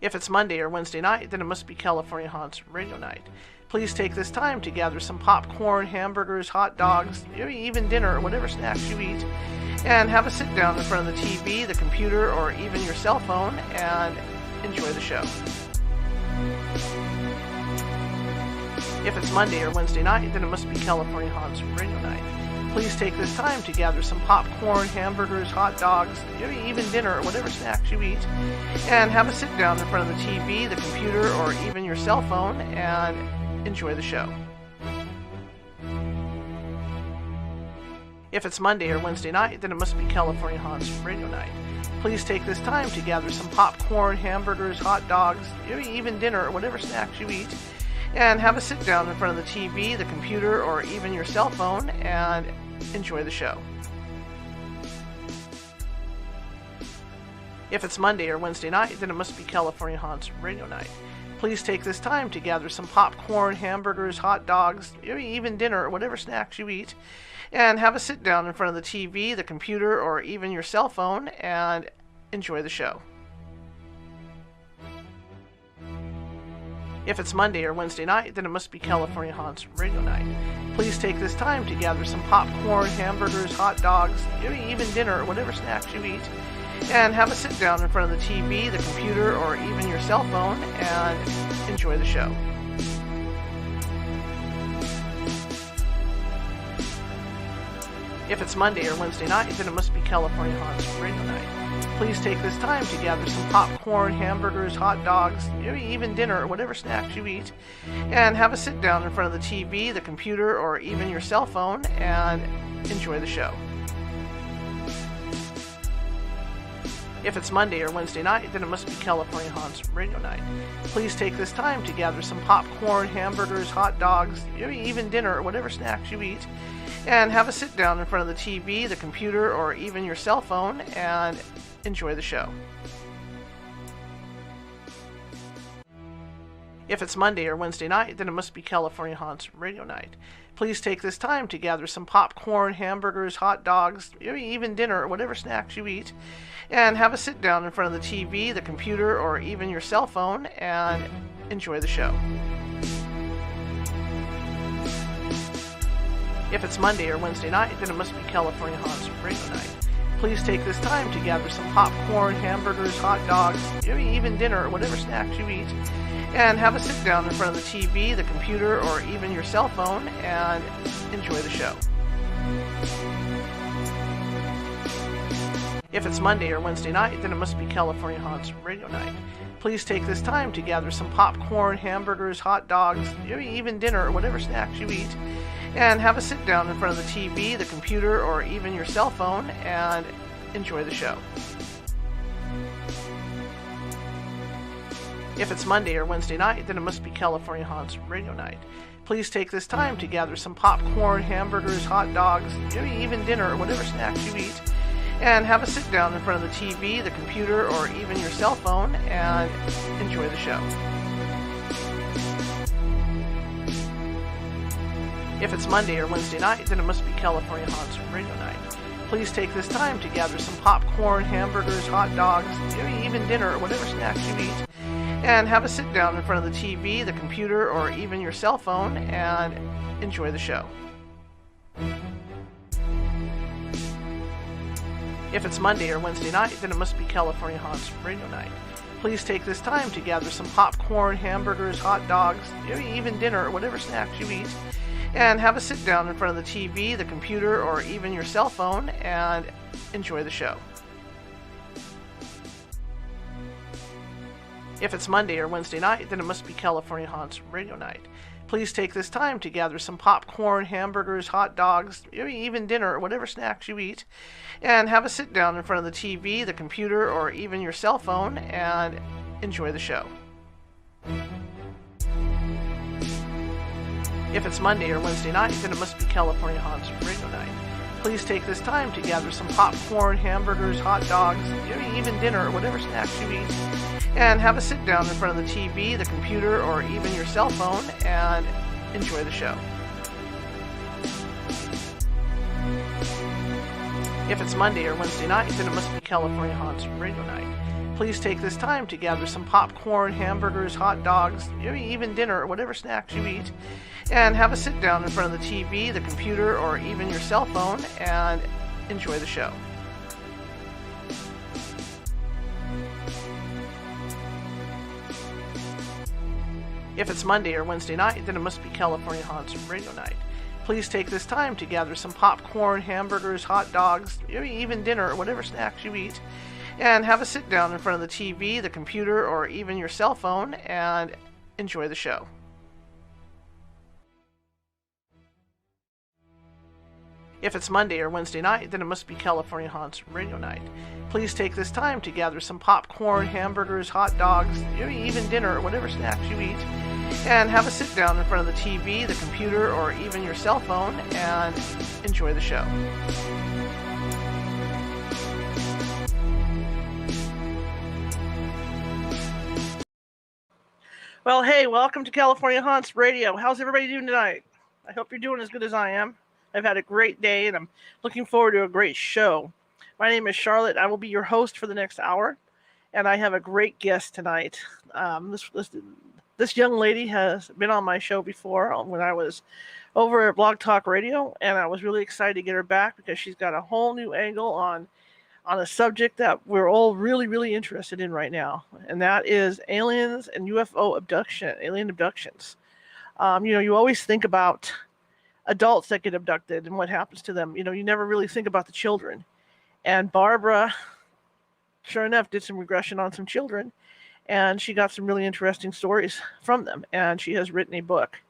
If it's Monday or Wednesday night, then it must be California Haunts Radio Night. Please take this time to gather some popcorn, hamburgers, hot dogs, even dinner or whatever snacks you eat, and have a sit down in front of the TV, the computer, or even your cell phone, and enjoy the show. If it's Monday or Wednesday night, then it must be California Haunts Radio Night. Please take this time to gather some popcorn, hamburgers, hot dogs, even dinner or whatever snacks you eat, and have a sit down in front of the TV, the computer, or even your cell phone, and enjoy the show. If it's Monday or Wednesday night, then it must be California Haunts Radio Night. Please take this time to gather some popcorn, hamburgers, hot dogs, even dinner or whatever snacks you eat, and have a sit down in front of the TV, the computer, or even your cell phone, and enjoy the show. If it's Monday or Wednesday night, then it must be California Haunts Radio Night. Please take this time to gather some popcorn, hamburgers, hot dogs, even dinner or whatever snacks you eat, and have a sit down in front of the TV, the computer, or even your cell phone, and enjoy the show. If it's Monday or Wednesday night, then it must be California Haunts Radio Night. Please take this time to gather some popcorn, hamburgers, hot dogs, even dinner or whatever snacks you eat, and have a sit down in front of the TV, the computer, or even your cell phone, and enjoy the show. If it's Monday or Wednesday night, then it must be California Haunts Radio Night. Please take this time to gather some popcorn, hamburgers, hot dogs, even dinner or whatever snacks you eat, and have a sit down in front of the TV, the computer, or even your cell phone, and enjoy the show. If it's Monday or Wednesday night, then it must be California Haunts Radio Night. Please take this time to gather some popcorn, hamburgers, hot dogs, even dinner or whatever snacks you eat, and have a sit down in front of the TV, the computer, or even your cell phone, and enjoy the show. If it's Monday or Wednesday night, then it must be California Haunts Radio Night. Please take this time to gather some popcorn, hamburgers, hot dogs, even dinner or whatever snacks you eat, and have a sit down in front of the TV, the computer, or even your cell phone, and enjoy the show. If it's Monday or Wednesday night, then it must be California Haunts Radio Night. Please take this time to gather some popcorn, hamburgers, hot dogs, even dinner or whatever snacks you eat, and have a sit down in front of the TV, the computer, or even your cell phone, and enjoy the show. If it's Monday or Wednesday night, then it must be California Haunts Radio Night. Please take this time to gather some popcorn, hamburgers, hot dogs, even dinner or whatever snacks you eat, and have a sit down in front of the TV, the computer, or even your cell phone, and enjoy the show. If it's Monday or Wednesday night, then it must be California Haunts Radio Night. Please take this time to gather some popcorn, hamburgers, hot dogs, even dinner or whatever snacks you eat, and have a sit down in front of the TV, the computer, or even your cell phone, and enjoy the show. If it's Monday or Wednesday night, then it must be California Haunts Radio Night. Please take this time to gather some popcorn, hamburgers, hot dogs, even dinner or whatever snacks you eat, and have a sit down in front of the TV, the computer, or even your cell phone, and enjoy the show. If it's Monday or Wednesday night, then it must be California Haunts Radio Night. Please take this time to gather some popcorn, hamburgers, hot dogs, even dinner or whatever snacks you eat, and have a sit down in front of the TV, the computer, or even your cell phone, and enjoy the show. If it's Monday or Wednesday night, then it must be California Haunts Radio Night. Please take this time to gather some popcorn, hamburgers, hot dogs, even dinner or whatever snacks you eat, and have a sit down in front of the TV, the computer, or even your cell phone, and enjoy the show. If it's Monday or Wednesday night, then it must be California Haunts Radio Night. Please take this time to gather some popcorn, hamburgers, hot dogs, even dinner or whatever snacks you eat, and have a sit down in front of the TV, the computer, or even your cell phone, and enjoy the show. If it's Monday or Wednesday night, then it must be California Haunts Radio Night. please take this time to gather some popcorn, hamburgers, hot dogs, maybe even dinner or whatever snacks you eat, and have a sit down in front of the TV, the computer, or even your cell phone and enjoy the show. If it's Monday or Wednesday night, then it must be California Haunts Radio Night. Please take this time to gather some popcorn, hamburgers, hot dogs, maybe even dinner or whatever snacks you eat, and have a sit down in front of the TV, the computer, or even your cell phone and enjoy the show. If it's Monday or Wednesday night, then it must be California Haunts Radio Night. Please take this time to gather some popcorn, hamburgers, hot dogs, maybe even dinner or whatever snacks you eat, and have a sit down in front of the TV, the computer, or even your cell phone and enjoy the show. Well, hey, welcome to California Haunts Radio. How's everybody doing tonight? I hope you're doing as good as I am. I've had a great day, and I'm looking forward to a great show. My name is Charlotte. I will be your host for the next hour, and I have a great guest tonight. This young lady has been on my show before when I was over at Blog Talk Radio, and I was really excited to get her back because she's got a whole new angle on a subject that we're all really, really interested in right now, and that is aliens and alien abductions. You always think about adults that get abducted and what happens to them. You never really think about the children. And Barbara, sure enough, did some regression on some children, and she got some really interesting stories from them. And she has written a book,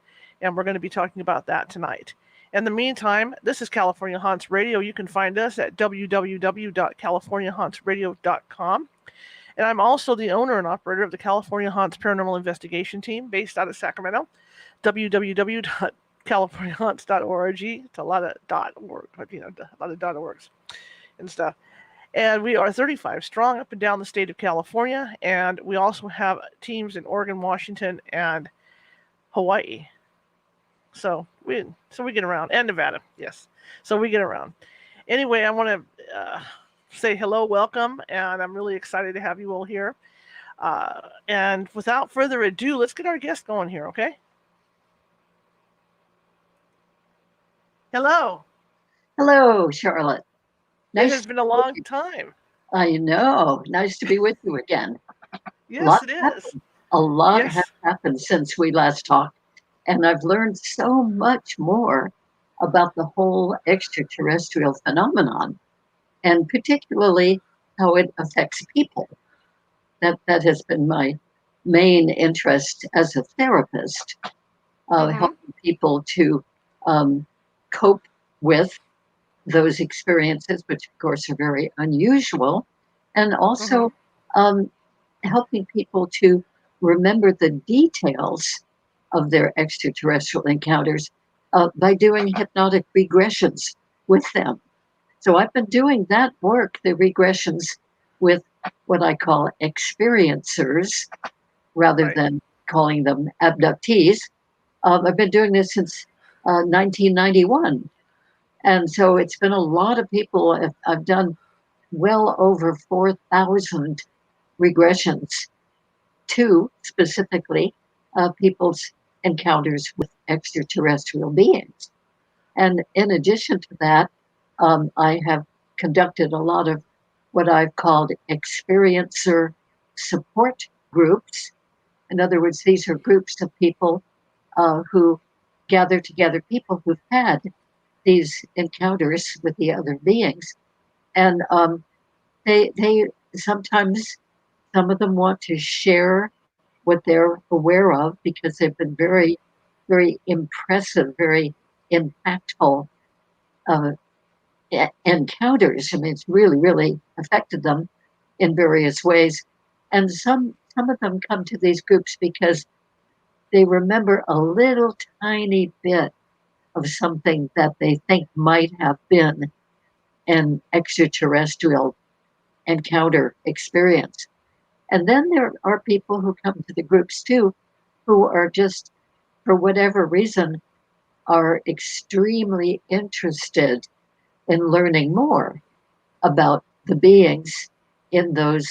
and we're going to be talking about that tonight. In the meantime, this is California Haunts Radio. You can find us at www.californiahauntsradio.com. And I'm also the owner and operator of the California Haunts Paranormal Investigation Team based out of Sacramento, www.californiahaunts.org. It's a lot of .org, but a lot of .orgs and stuff. And we are 35 strong up and down the state of California, and we also have teams in Oregon, Washington, and Hawaii. So we get around, and Nevada, yes. So we get around. Anyway, I want to say hello, welcome, and I'm really excited to have you all here. And without further ado, let's get our guest going here, okay? Hello. Hello, Charlotte. It has been a long time. I know. Nice to be with you again. Yes, it is. A lot has happened since we last talked, and I've learned so much more about the whole extraterrestrial phenomenon, and particularly how it affects people. That has been my main interest as a therapist, helping people to cope with those experiences, which of course are very unusual, and also helping people to remember the details of their extraterrestrial encounters by doing hypnotic regressions with them. So I've been doing that work, the regressions, with what I call experiencers rather than calling them abductees. I've been doing this since 1991. And so it's been a lot of people. I've done well over 4,000 regressions to specifically people's encounters with extraterrestrial beings. And in addition to that, I have conducted a lot of what I've called experiencer support groups. In other words, these are groups of people who gather together, people who've had these encounters with the other beings. And they sometimes, some of them want to share what they're aware of because they've been very, very impressive, very impactful encounters. I mean, it's really, really affected them in various ways. And some of them come to these groups because they remember a little tiny bit of something that they think might have been an extraterrestrial encounter experience. And then there are people who come to the groups too, who are just, for whatever reason, are extremely interested in learning more about the beings in those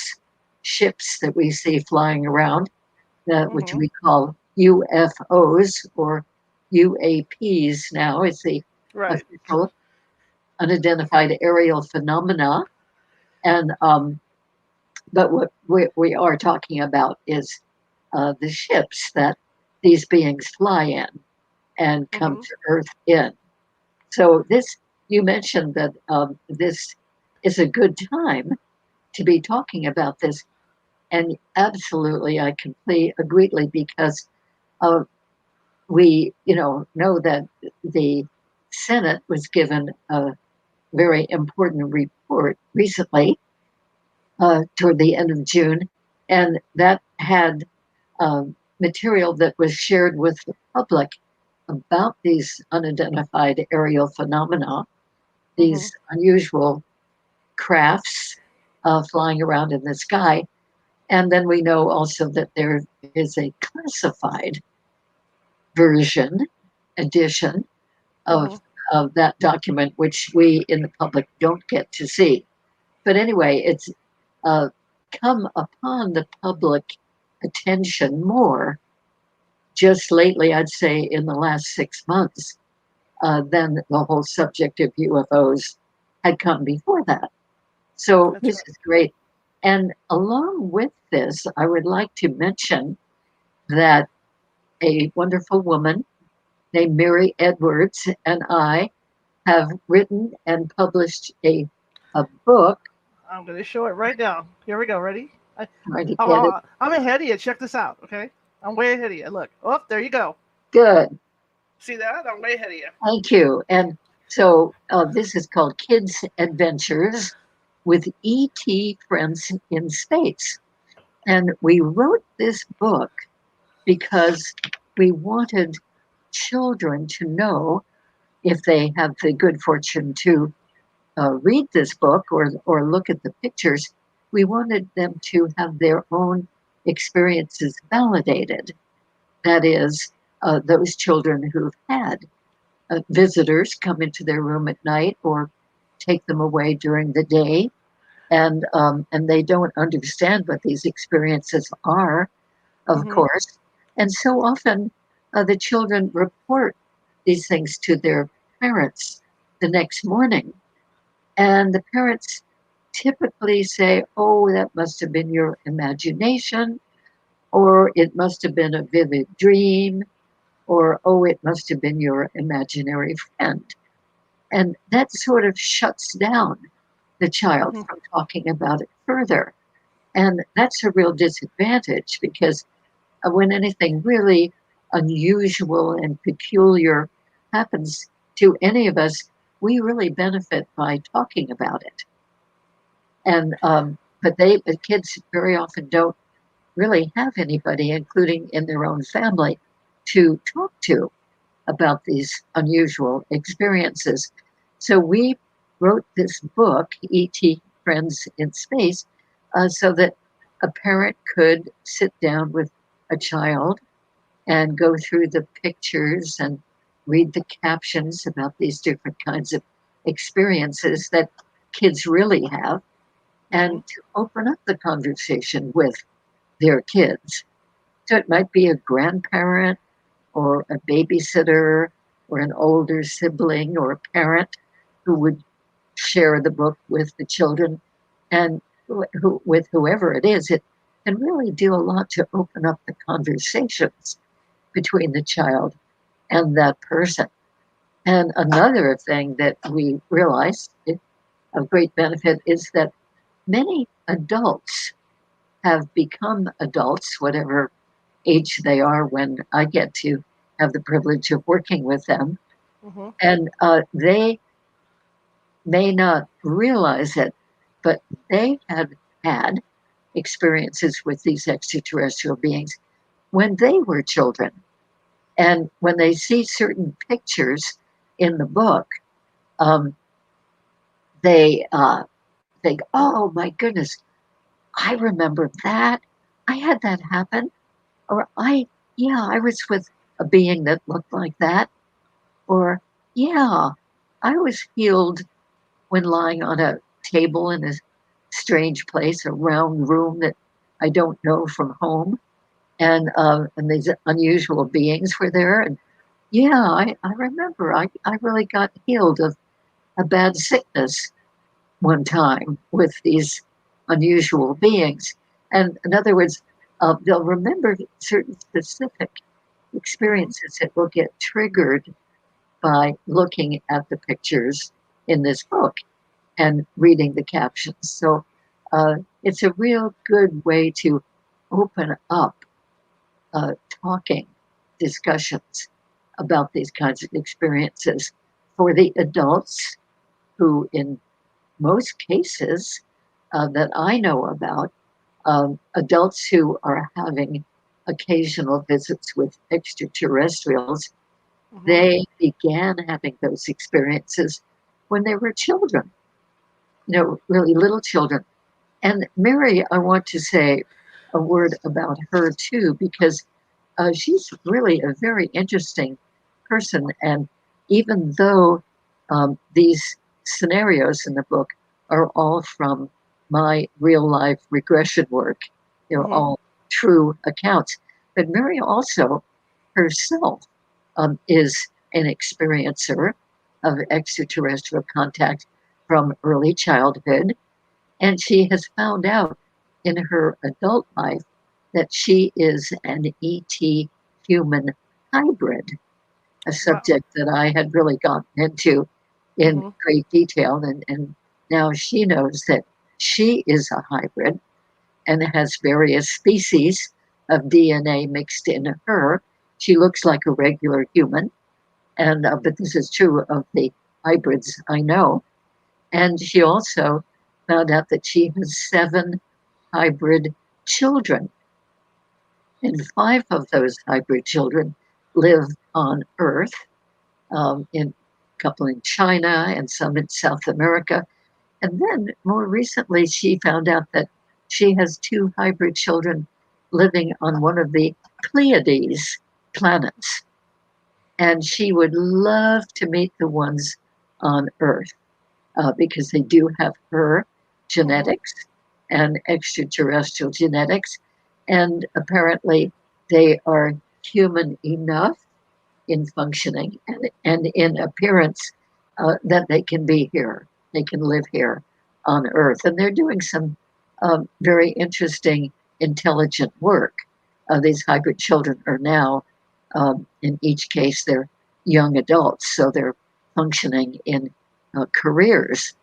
ships that we see flying around, which Mm-hmm. we call UFOs or UAPs now is the Right. official unidentified aerial phenomena. And but what we are talking about is the ships that these beings fly in and come Mm-hmm. to Earth in. So this, you mentioned that this is a good time to be talking about this, and absolutely, I completely agree because uh, we, know that the Senate was given a very important report recently, toward the end of June, and that had material that was shared with the public about these unidentified aerial phenomena, Mm-hmm. these unusual crafts flying around in the sky. And then we know also that there is a classified version, edition Mm-hmm. of that document, which we in the public don't get to see. But anyway, it's uh, come upon the public attention more just lately, I'd say in the last 6 months, than the whole subject of UFOs had come before that. So That's this right. is great. And along with this, I would like to mention that a wonderful woman named Mary Edwards and I have written and published a book. I'm going to show it right now. Here we go. Ready? Trying to get it I'm ahead of you. Check this out. Okay. I'm way ahead of you. Look. Oh, there you go. good. See that? I'm way ahead of you. Thank you. And so this is called Kids Adventures with ET Friends in Space. And we wrote this book because we wanted children to know, if they have the good fortune to read this book or look at the pictures, we wanted them to have their own experiences validated. That is, those children who've had visitors come into their room at night or take them away during the day, and they don't understand what these experiences are, of Mm-hmm. course. And so often, the children report these things to their parents the next morning, and the parents typically say, "Oh, that must have been your imagination," or "It must have been a vivid dream," or "Oh, it must have been your imaginary friend." And that sort of shuts down the child Mm-hmm. from talking about it further. And that's a real disadvantage because when anything really unusual and peculiar happens to any of us, we really benefit by talking about it. And but kids very often don't really have anybody, including in their own family, to talk to about these unusual experiences. So we wrote this book, E.T. Friends in Space, so that a parent could sit down with a child and go through the pictures and read the captions about these different kinds of experiences that kids really have, Mm-hmm. and to open up the conversation with their kids. So it might be a grandparent or a babysitter or an older sibling or a parent who would share the book with the children, and with whoever it is, it can really do a lot to open up the conversations between the child and that person. And another thing that we realize of great benefit is that many adults have become adults, whatever age they are when I get to have the privilege of working with them. Mm-hmm. And they may not realize it, but they had experiences with these extraterrestrial beings when they were children. And when they see certain pictures in the book, um, they think, "Oh my goodness, I remember that. I had that happen." Or yeah, I was with a being that looked like that. Or, yeah, I was healed when lying on a table in a strange place, a round room that I don't know from home, and these unusual beings were there. And yeah, I remember I really got healed of a bad sickness one time with these unusual beings. And in other words, they'll remember certain specific Mm-hmm. experiences that will get triggered by looking at the pictures in this book and reading the captions. So it's a real good way to open up talking discussions about these kinds of experiences for the adults who, in most cases that I know about, adults who are having occasional visits with extraterrestrials, Mm-hmm. they began having those experiences when they were children, really little children. And Mary, I want to say a word about her too, because she's really a very interesting person. And even though these scenarios in the book are all from my real life regression work, they're Mm-hmm. all true accounts. But Mary also herself is an experiencer of extraterrestrial contact from early childhood. And she has found out in her adult life that she is an ET human hybrid, a Wow. subject that I had really gotten into in Mm-hmm. great detail. And now she knows that she is a hybrid and has various species of DNA mixed in her. She looks like a regular human, and but this is true of the hybrids I know. And she also found out that she has 7 hybrid children, and 5 of those hybrid children live on Earth, in a couple in China and some in South America. And then more recently, she found out that she has 2 hybrid children living on one of the Pleiades planets. And she would love to meet the ones on Earth because they do have her Mm-hmm. genetics and extraterrestrial genetics. And apparently, they are human enough in functioning and in appearance that they can be here. They can live here on Earth. And they're doing some very interesting, intelligent work. These hybrid children are now, in each case, they're young adults, so they're functioning in careers.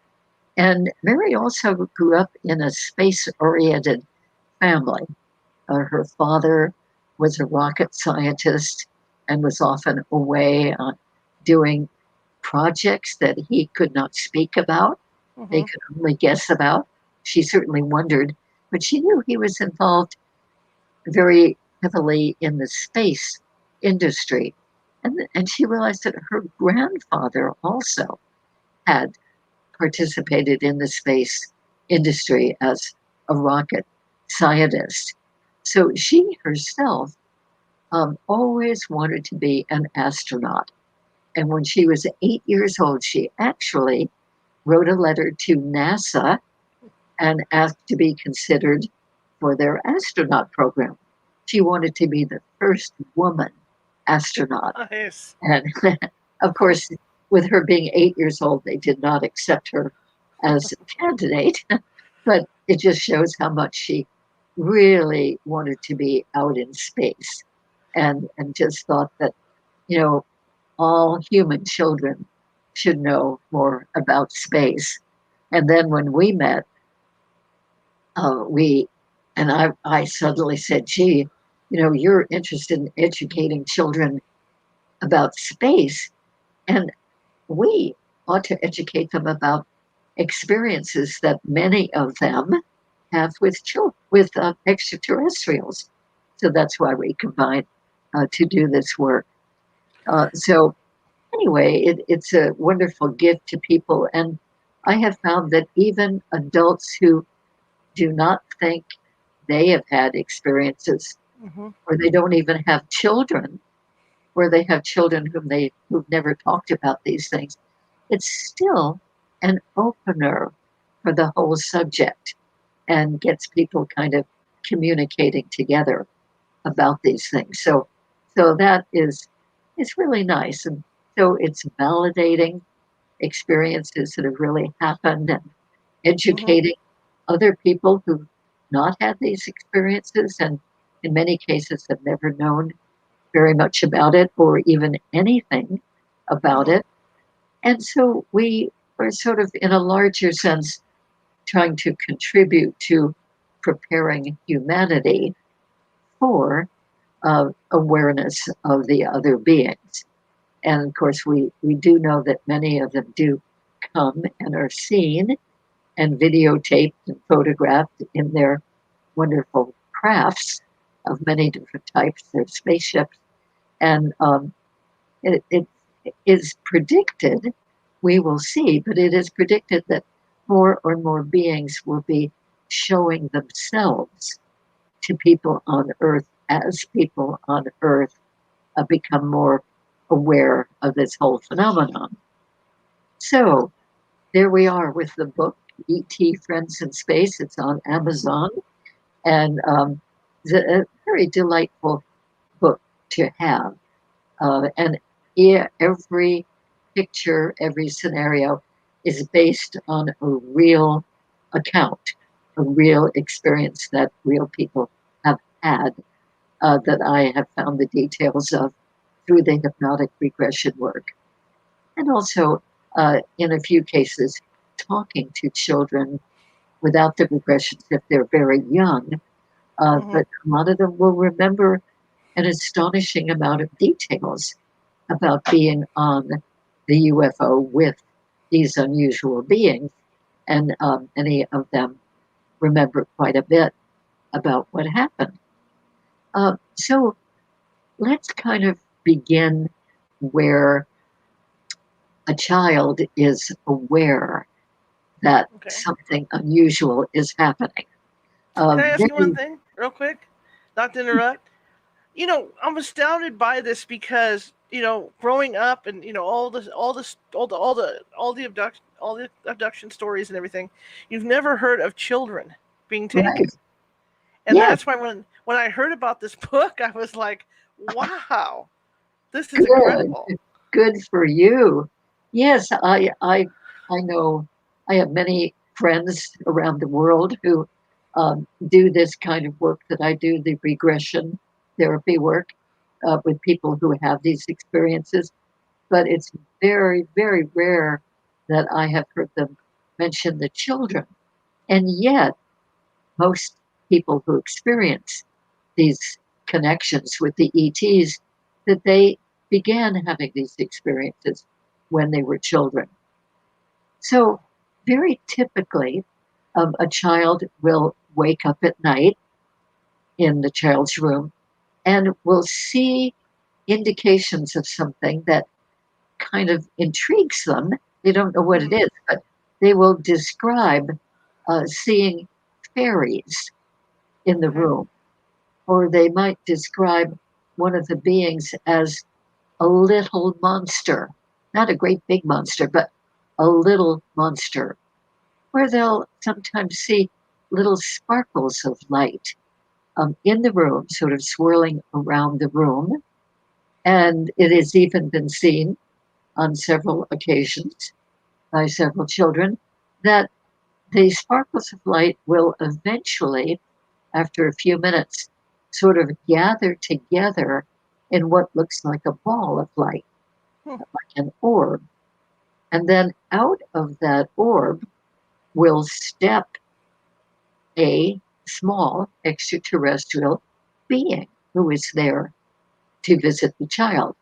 And Mary also grew up in a space oriented family. Her father was a rocket scientist and was often away doing projects that he could not speak about. They Mm-hmm. could only guess about. She certainly wondered, but she knew he was involved very heavily in the space industry. And she realized that her grandfather also had participated in the space industry as a rocket scientist. So she herself always wanted to be an astronaut. And when she was 8 years old, she actually wrote a letter to NASA and asked to be considered for their astronaut program. She wanted to be the first woman astronaut. Nice. And of course, with her being 8 years old, they did not accept her as a candidate. But it just shows how much she really wanted to be out in space and just thought that, you know, all human children should know more about space. And then when we met, we and I suddenly said, "Gee, you're interested in educating children about space, and we ought to educate them about experiences that many of them have with extraterrestrials." So that's why we combined to do this work. So anyway, it's a wonderful gift to people, and I have found that even adults who do not think they have had experiences, Mm-hmm. or they don't even have children, or they have children who've never talked about these things, it's still an opener for the whole subject and gets people kind of communicating together about these things. So that is it's really nice, and so it's validating experiences that have really happened and Mm-hmm. educating other people who've not had these experiences and in many cases have never known very much about it or even anything about Mm-hmm. it. And so we are sort of, in a larger sense, trying to contribute to preparing humanity for awareness of the other beings. And of course, we do know that many of them do come and are seen and videotaped and photographed in their wonderful crafts of many different types. They're spaceships. And it is predicted, we will see, but it is predicted that more and more beings will be showing themselves to people on Earth as people on Earth become more aware of this whole phenomenon. So there we are with the book E.T. Friends in Space. It's on Amazon, and it's a very delightful book to have. And every picture, every scenario is based on a real account, a real experience that real people have had, that I have found the details of through the hypnotic regression work. And also, in a few cases, talking to children without the regressions if they're very young. Mm-hmm. But a lot of them will remember an astonishing amount of details about being on the UFO with these unusual beings. And many of them remember quite a bit about what happened. So let's kind of begin where a child is aware that Okay. something unusual is happening. Can I ask you one Very, thing, real quick? Not to interrupt. I'm astounded by this because growing up and all the abduction stories and everything, you've never heard of children being taken, right. and Yes, that's why when I heard about this book, I was like, wow, this is good. incredible. Good for you. Yes, I know. I have many friends around the world who do this kind of work that I do, the regression therapy work with people who have these experiences. But it's very, very rare that I have heard them mention the children. And yet, most people who experience these connections with the ETs, that they began having these experiences when they were children. So, very typically, a child will wake up at night in the child's room and will see indications of something that kind of intrigues them. They don't know what it Mm-hmm. is, but they will describe seeing fairies in the Okay. room, or they might describe one of the beings as a little monster, not a great big monster, but a little monster, where they'll sometimes see little sparkles of light in the room, sort of swirling around the room. And it has even been seen on several occasions by several children that the sparkles of light will eventually, after a few minutes, sort of gather together in what looks like a ball of light, Hmm. like an orb. And then out of that orb will step a small extraterrestrial being who is there to visit the child.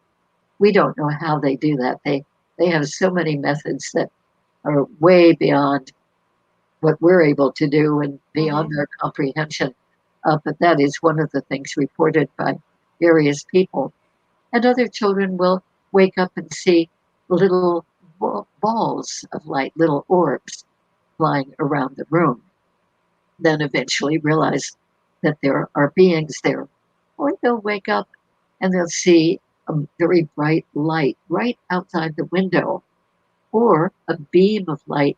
We don't know how they do that. They have so many methods that are way beyond what we're able to do and Mm-hmm. beyond our comprehension. But that is one of the things reported by various people. And other children will wake up and see little balls of light, little orbs flying around the room, then eventually realize that there are beings there. Or they'll wake up and they'll see a very bright light right outside the window, or a beam of light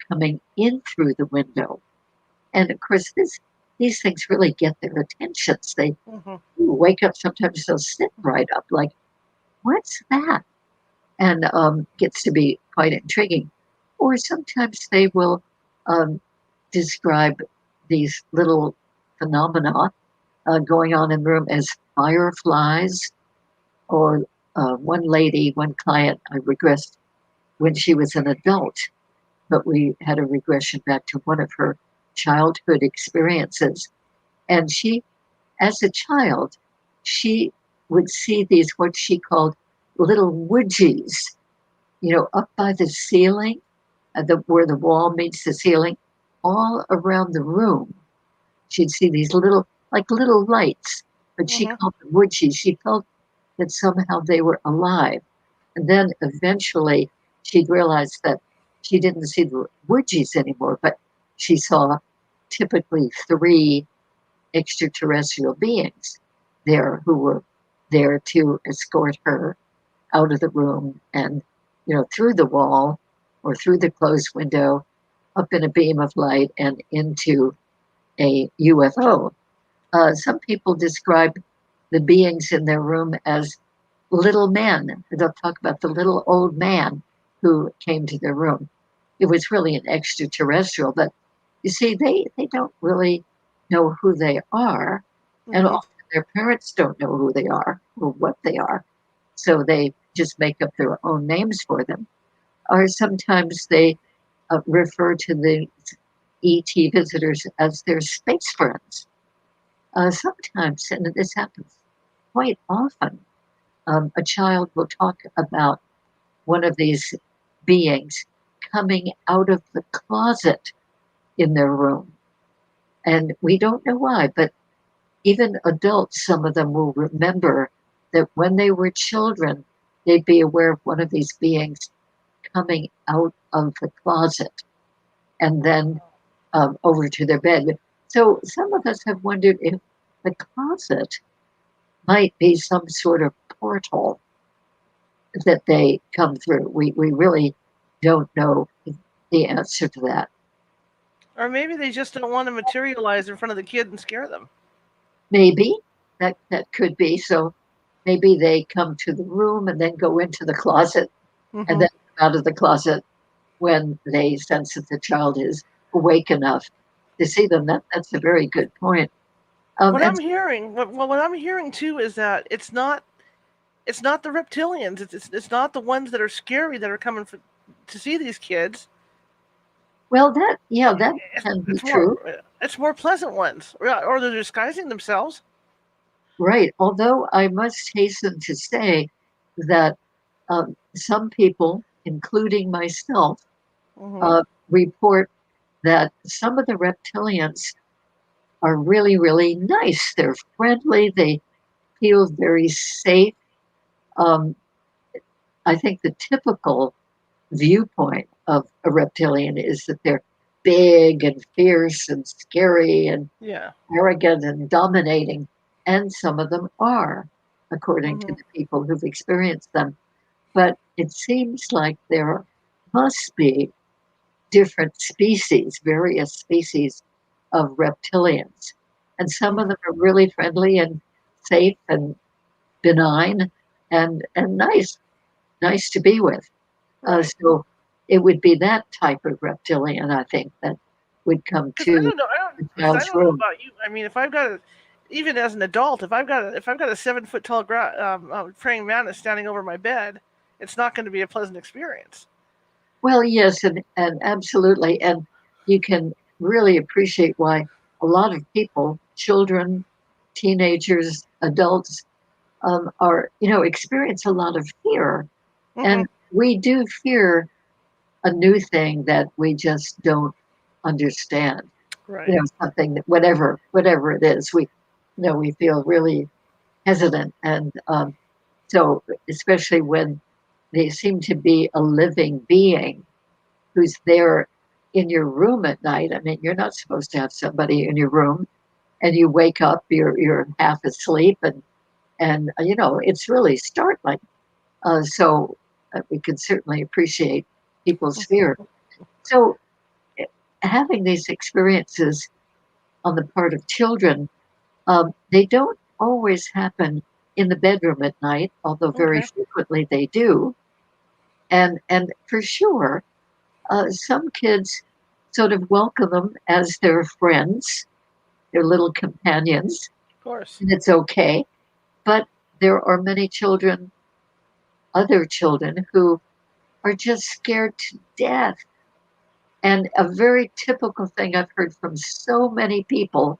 coming in through the window. And of course, this these things really get their attentions. They Mm-hmm. wake up, sometimes they'll sit right up, like, what's that? And gets to be quite intriguing. Or sometimes they will um, describe these little phenomena going on in the room as fireflies, or one lady, one client, I regressed when she was an adult, but we had a regression back to one of her childhood experiences. And she, as a child, she would see these, what she called little woodgies, up by the ceiling, where the wall meets the ceiling, all around the room. She'd see these little, like little lights, but she Mm-hmm. called them woodgies. She felt that somehow they were alive. And then eventually she'd realize that she didn't see the woodgies anymore, but she saw typically three extraterrestrial beings there who were there to escort her out of the room and, through the wall or through the closed window, up in a beam of light and into a UFO. Some people describe the beings in their room as little men. They'll talk about the little old man who came to their room. It was really an extraterrestrial, but you see, they don't really know who they are, and Mm-hmm. often their parents don't know who they are or what they are, so they just make up their own names for them. Or sometimes they refer to the ET visitors as their space friends. Sometimes, and this happens quite often, a child will talk about one of these beings coming out of the closet in their room. And we don't know why, but even adults, some of them will remember that when they were children, they'd be aware of one of these beings coming out of the closet and then over to their bed. So some of us have wondered if the closet might be some sort of portal that they come through. We really don't know the answer to that. Or maybe they just don't want to materialize in front of the kid and scare them. Maybe that could be. So maybe they come to the room and then go into the closet and Mm-hmm. then out of the closet when they sense that the child is awake enough to see them. That's a very good point. What And I'm hearing, what I'm hearing too, is that it's not the reptilians. It's not the ones that are scary that are coming to see these kids. well, that It's, can be it's more true, it's more pleasant ones, or they're disguising themselves. right? Although I must hasten to say that some people, including myself, Mm-hmm. report that some of the reptilians are really, really nice. They're friendly. They feel very safe. Um, I think the typical viewpoint of a reptilian is that they're big and fierce and scary and Yeah. arrogant and dominating. And some of them are, according to Mm-hmm. the people who've experienced them. But it seems like there must be different species, various species of reptilians. And some of Mm-hmm. them are really friendly and safe and benign and nice to be with. Right. So it would be that type of reptilian, I think, that would come Because I to don't know. the Because I child's don't know room. about you. I mean, if I've got even as an adult, if I've got a 7 foot tall praying mantis standing over my bed, it's not going to be a pleasant experience. Well, yes, and absolutely. And you can really appreciate why a lot of people, children, teenagers, adults, experience a lot of fear. Mm-hmm. And we do fear a new thing that we just don't understand. Right. Something that whatever it is, we feel really hesitant. And so, especially when they seem to be a living being who's there in your room at night. I mean, you're not supposed to have somebody in your room, and you wake up, you're half asleep, and it's really startling. So we can certainly appreciate people's fear. So having these experiences on the part of children, they don't always happen in the bedroom at night, although very Okay. frequently they do. And for sure, some kids sort of welcome them as their friends, their little companions, Of course. and it's okay. But there are many children, other children, who are just scared to death. And a very typical thing I've heard from so many people,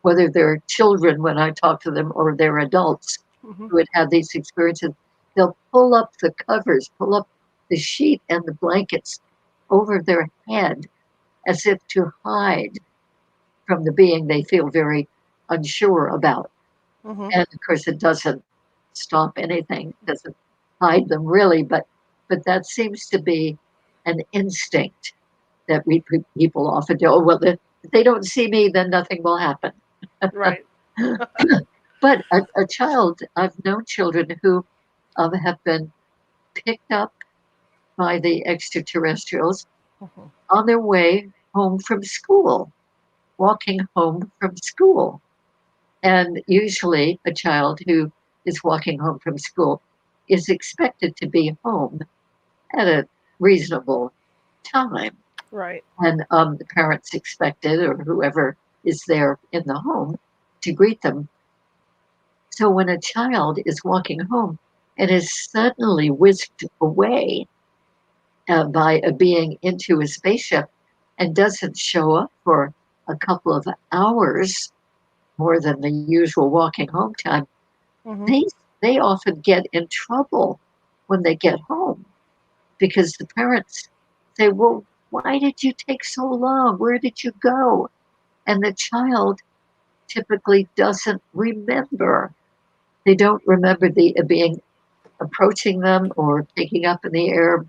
whether they're children when I talk to them or they're adults Hmm. who had had these experiences, they'll pull up the covers, pull up the sheet and the blankets over their head as if to hide from the being they feel very unsure about. Hmm. And of course, it doesn't stop anything, it doesn't hide them really, but that seems to be an instinct that people often do. Oh, well, if they don't see me, then nothing will happen. Right. But a child, I've known children who have been picked up by the extraterrestrials Hmm. on their way home from school, walking home from school. And usually, a child who is walking home from school is expected to be home at a reasonable time. Right. And the parents expected, or whoever is there in the home, to greet them. So when a child is walking home and is suddenly whisked away by a being into a spaceship and doesn't show up for a couple of hours more than the usual walking home time, Hmm. they they often get in trouble when they get home because the parents say, "Well, why did you take so long? Where did you go?" And the child typically doesn't remember. They don't remember the being approaching them or taking up in the air,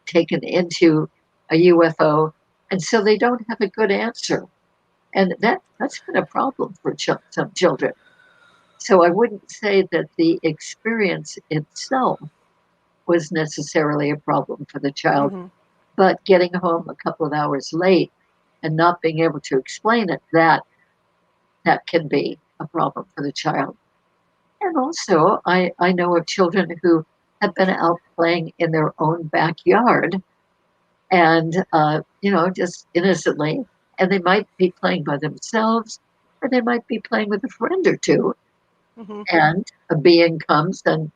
taken into a UFO, and so they don't have a good answer. And that's been a problem for some children. So I wouldn't say that the experience itself was necessarily a problem for the child, Hmm. but getting home a couple of hours late and not being able to explain it, that can be a problem for the child. And also, I know of children who have been out playing in their own backyard and, just innocently, and they might be playing by themselves or they might be playing with a friend or two. Hmm. And a being comes and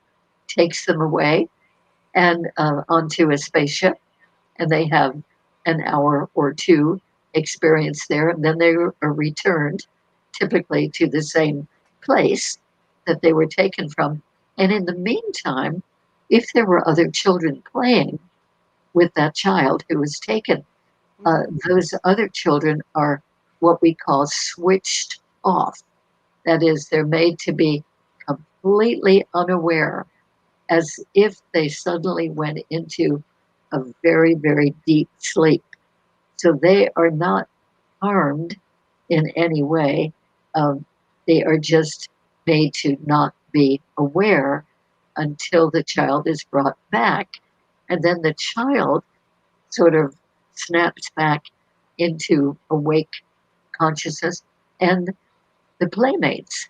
takes them away and onto a spaceship, and they have an hour or two experience there, and then they are returned typically to the same place that they were taken from. And in the meantime, if there were other children playing with that child who was taken, Hmm. those other children are what we call switched off. That is, they're made to be completely unaware, as if they suddenly went into a very, very deep sleep. So they are not harmed in any way. Um, they are just made to not be aware until the child is brought back. And then the child sort of snaps back into awake consciousness, and the playmates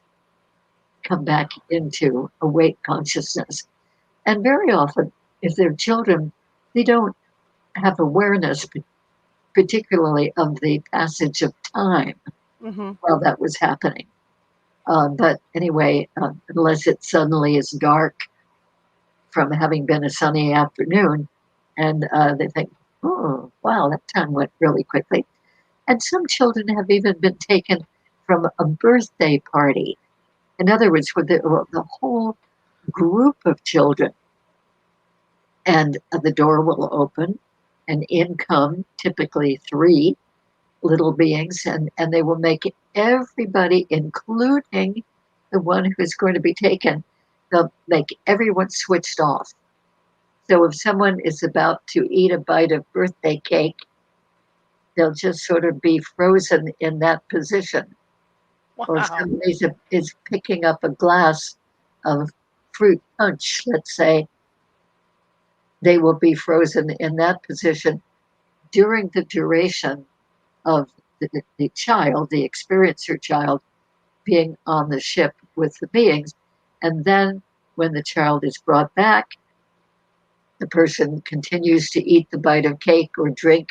come back into awake consciousness. And very often, if they're children, they don't have awareness, particularly of the passage of time Hmm. while that was happening. But anyway, unless it suddenly is dark from having been a sunny afternoon, and they think, oh, wow, that time went really quickly. And some children have even been taken from a birthday party. In other words, with the whole group of children, and the door will open, and in come typically three little beings, and they will make everybody, including the one who's going to be taken, they'll make everyone switched off. So if someone is about to eat a bite of birthday cake, they'll just sort of be frozen in that position. Or if Wow. somebody is picking up a glass of fruit punch, let's say, they will be frozen in that position during the duration of the child, the experiencer child, being on the ship with the beings. And then when the child is brought back, the person continues to eat the bite of cake or drink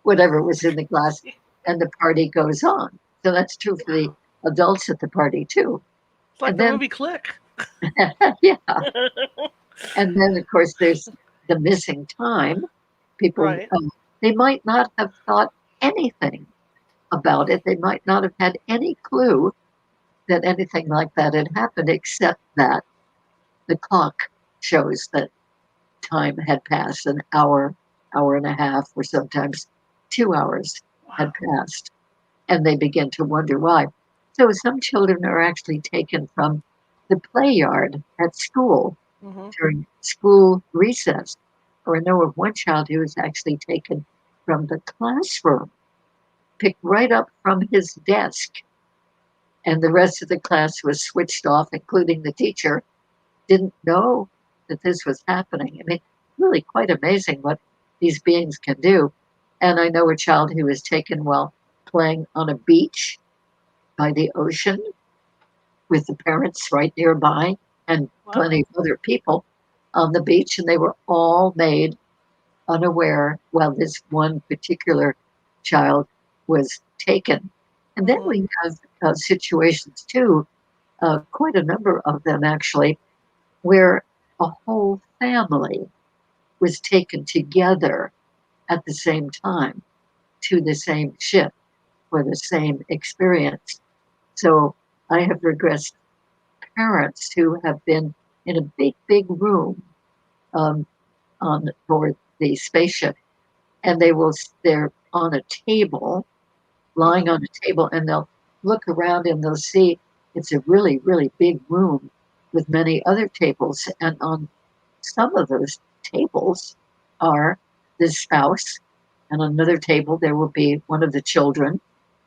whatever was in the glass, and the party goes on. So that's true for the adults at the party too. It's like And the then, movie Click. yeah, and then of course there's the missing time. People, Right. they might not have thought anything about it. They might not have had any clue that anything like that had happened, except that the clock shows that time had passed, an hour, hour and a half, or sometimes 2 hours had Wow. passed, and they begin to wonder why. So some children are actually taken from the play yard at school Mm-hmm. during school recess. Or I know of one child who was actually taken from the classroom, picked right up from his desk, and the rest of the class was switched off, including the teacher, didn't know that this was happening. I mean, really quite amazing what these beings can do. And I know a child who was taken while playing on a beach by the ocean with the parents right nearby and plenty Wow. of other people on the beach, and they were all made unaware while this one particular child was taken. And then Mm-hmm. we have situations too, quite a number of them actually, where a whole family was taken together at the same time to the same ship for the same experience. So I have regressed parents who have been in a big, big room um, on board the spaceship, and they're on a table, lying Mm-hmm. on a table, and they'll look around and they'll see it's a really, really big room with many other tables, and on some of those tables are the spouse, and on another table there will be one of the children.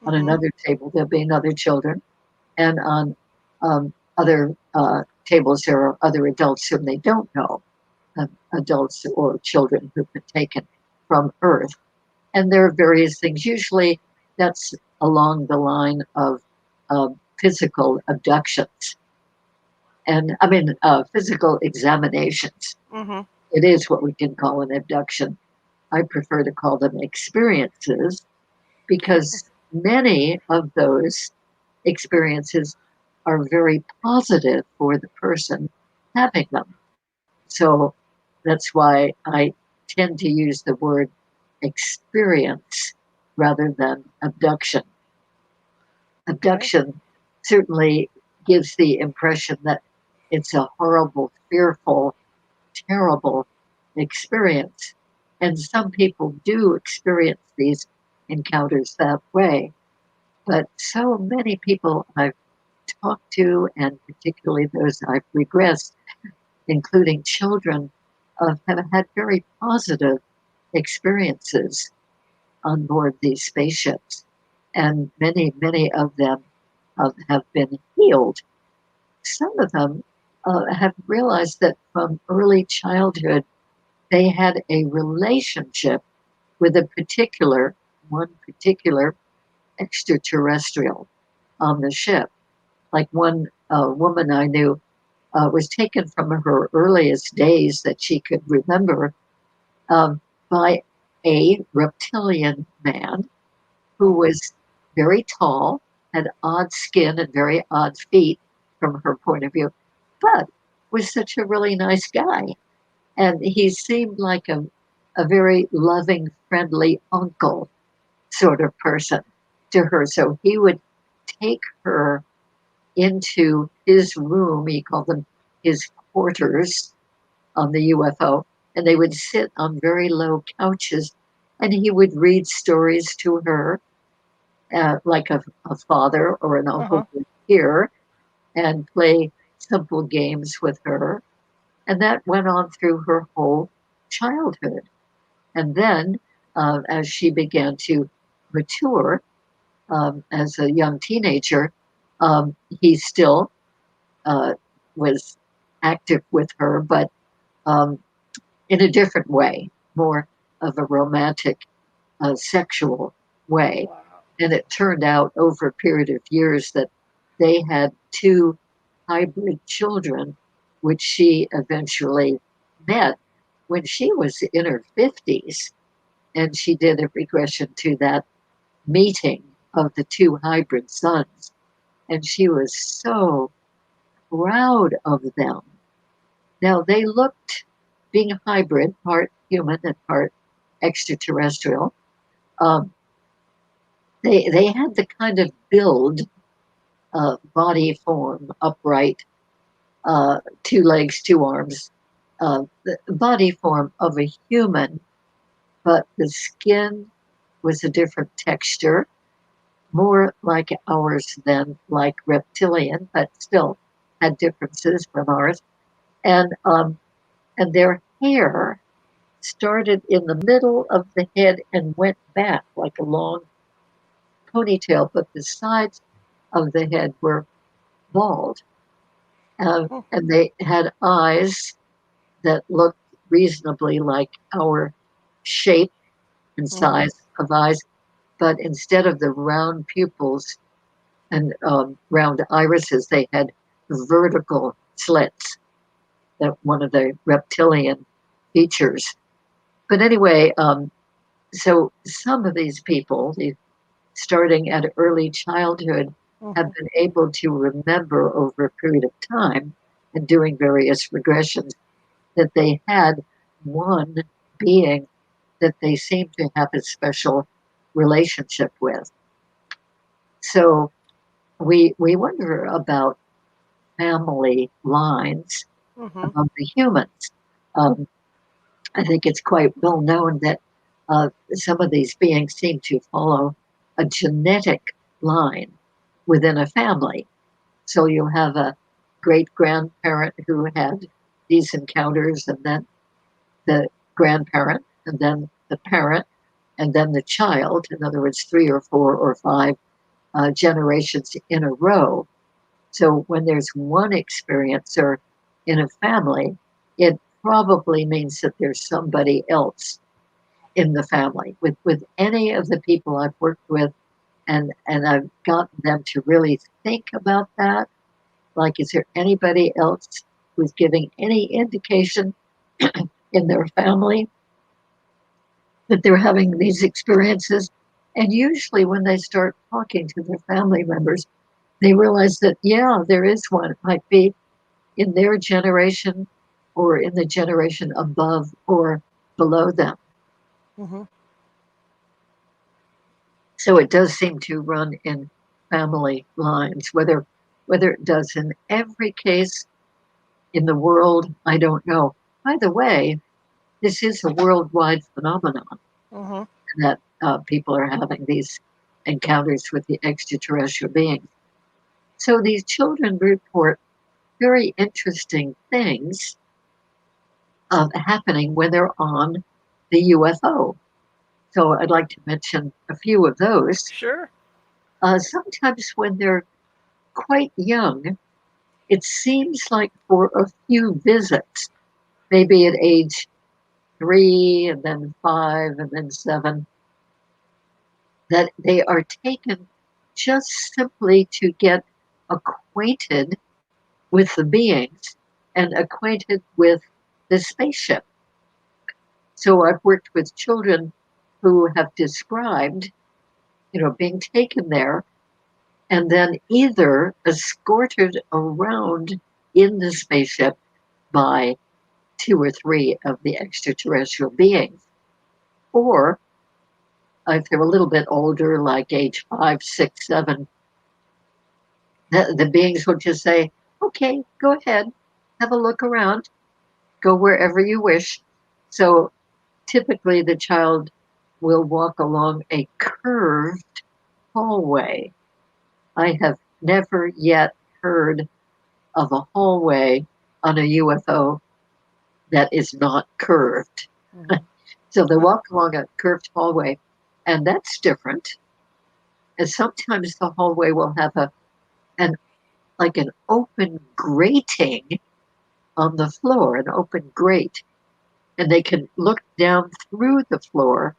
On Mm-hmm. another table there'll be another children, and on other tables there are other adults whom they don't know, adults or children who've been taken from Earth. And there are various things. Usually that's along the line of physical abductions, and I mean physical examinations. Mm-hmm. It is what we can call an abduction. I prefer to call them experiences because many of those experiences are very positive for the person having them. So that's why I tend to use the word experience rather than abduction. Okay. Abduction certainly gives the impression that it's a horrible, fearful, terrible experience. And some people do experience these encounters that way. But so many people I've talked to, and particularly those I've regressed, including children, have had very positive experiences on board these spaceships. And many, many of them have been healed. Some of them have realized that from early childhood, they had a relationship with one particular extraterrestrial on the ship. Like one woman I knew was taken from her earliest days that she could remember um, by a reptilian man who Mm-hmm. was very tall, had odd skin and very odd feet from her point of view, but was such a really nice guy. And he seemed like a very loving, friendly uncle sort of person to her. So he would take her into his room. He called them his quarters on the UFO, and they would sit on very low couches, and he would read stories to her, like a father or an Uh-huh. uncle would hear, and play simple games with her. And that went on through her whole childhood. And then, as she began to mature as a young teenager, he still uh, was active with her, but um, in a different way, more of a romantic, sexual way. Wow. And it turned out over a period of years that they had two hybrid children, which she eventually met when she was in her 50s. And she did a regression to that meeting of the two hybrid sons. And she was so proud of them. Now, they looked, being hybrid, part human and part extraterrestrial, um, they had the kind of build, body form, upright, two legs, two arms, the body form of a human, but the skin was a different texture, more like ours than like reptilian, but still had differences from ours. And their hair started in the middle of the head and went back like a long ponytail, but the sides of the head were bald. Hmm. And they had eyes that looked reasonably like our shape and Mm-hmm. size of eyes, but instead of the round pupils and round irises, they had vertical slits, that one of the reptilian features. But anyway, so some of these people, starting at early childhood, have Mm-hmm. been able to remember over a period of time and doing various regressions that they had one being that they seem to have a special relationship with. So we wonder about family lines Mm-hmm. among the humans. Um, I think it's quite well known that some of these beings seem to follow a genetic line within a family. So you'll have a great grandparent who had these encounters, and then the grandparent, and then the parent, and then the child. In other words, three or four or five generations in a row. So when there's one experiencer in a family, it probably means that there's somebody else in the family. With any of the people I've worked with, and I've gotten them to really think about that. Like, is there anybody else who's giving any indication in their family that they're having these experiences? And usually, when they start talking to their family members, they realize that, yeah, there is one. It might be in their generation or in the generation above or below them. Mm-hmm. So it does seem to run in family lines. Whether it does in every case in the world, I don't know. By the way, this is a worldwide phenomenon Mm-hmm. that people are having these encounters with the extraterrestrial beings. So these children report very interesting things happening when they're on the UFO. So I'd like to mention a few of those. Sure. Sometimes when they're quite young, it seems like for a few visits, maybe at age 3 and then 5 and then 7, that they are taken just simply to get acquainted with the beings and acquainted with the spaceship. So I've worked with children who have described, being taken there and then either escorted around in the spaceship by two or three of the extraterrestrial beings, or if they're a little bit older, like age 5, 6, 7, the beings will just say, okay, go ahead, have a look around, go wherever you wish. So typically the child will walk along a curved hallway. I have never yet heard of a hallway on a UFO that is not curved. Mm-hmm. So they walk along a curved hallway, and that's different. And sometimes the hallway will have an like an open grating on the floor, an open grate, and they can look down through the floor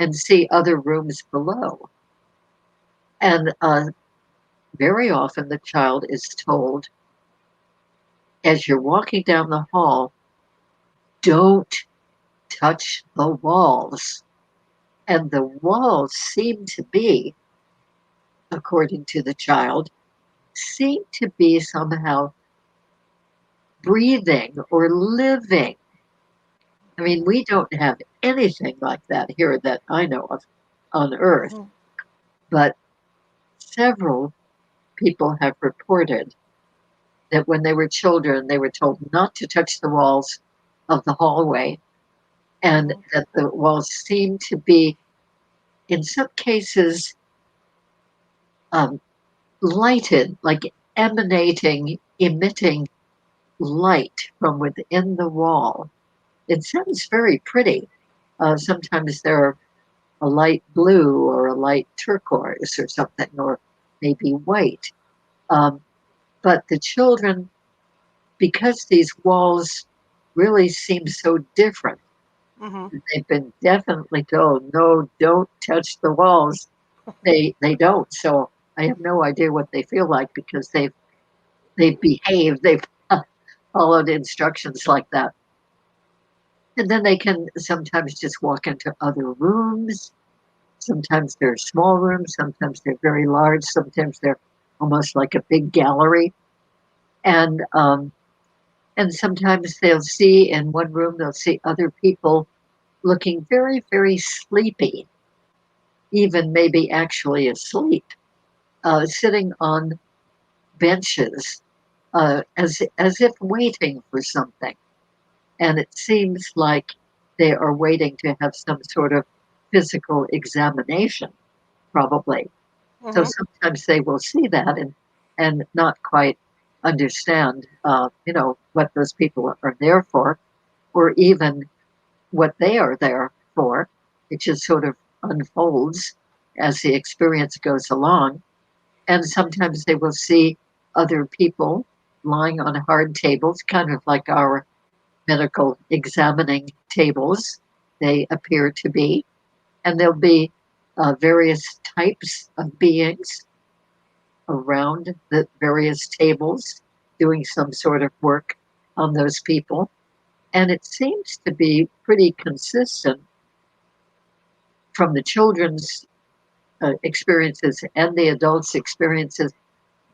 and see other rooms below. And very often the child is told, as you're walking down the hall, don't touch the walls. And the walls seem to be, according to the child, seem to be somehow breathing or living. I mean, we don't have anything like that here that I know of on Earth, Mhm. but several people have reported that when they were children, they were told not to touch the walls of the hallway, and Mhm. that the walls seemed to be, in some cases, um, lighted, like emitting light from within the wall. It sounds very pretty. Sometimes they're a light blue or a light turquoise or something, or maybe white. Um, but the children, because these walls really seem so different, Mhm. they've been definitely told, no, don't touch the walls. They don't. So I have no idea what they feel like because they've behaved, they've followed instructions like that. And then they can sometimes just walk into other rooms. Sometimes they're small rooms, sometimes they're very large, sometimes they're almost like a big gallery. And sometimes they'll see in one room, they'll see other people looking very, very sleepy, even maybe actually asleep, sitting on benches, as if waiting for something. And it seems like they are waiting to have some sort of physical examination, probably. So Mhm. sometimes they will see that and not quite understand, what those people are there for, or even what they are there for. It just sort of unfolds as the experience goes along. And sometimes they will see other people lying on hard tables, kind of like our medical examining tables, they appear to be. And there'll be various types of beings around the various tables doing some sort of work on those people. And it seems to be pretty consistent from the children's experiences and the adults' experiences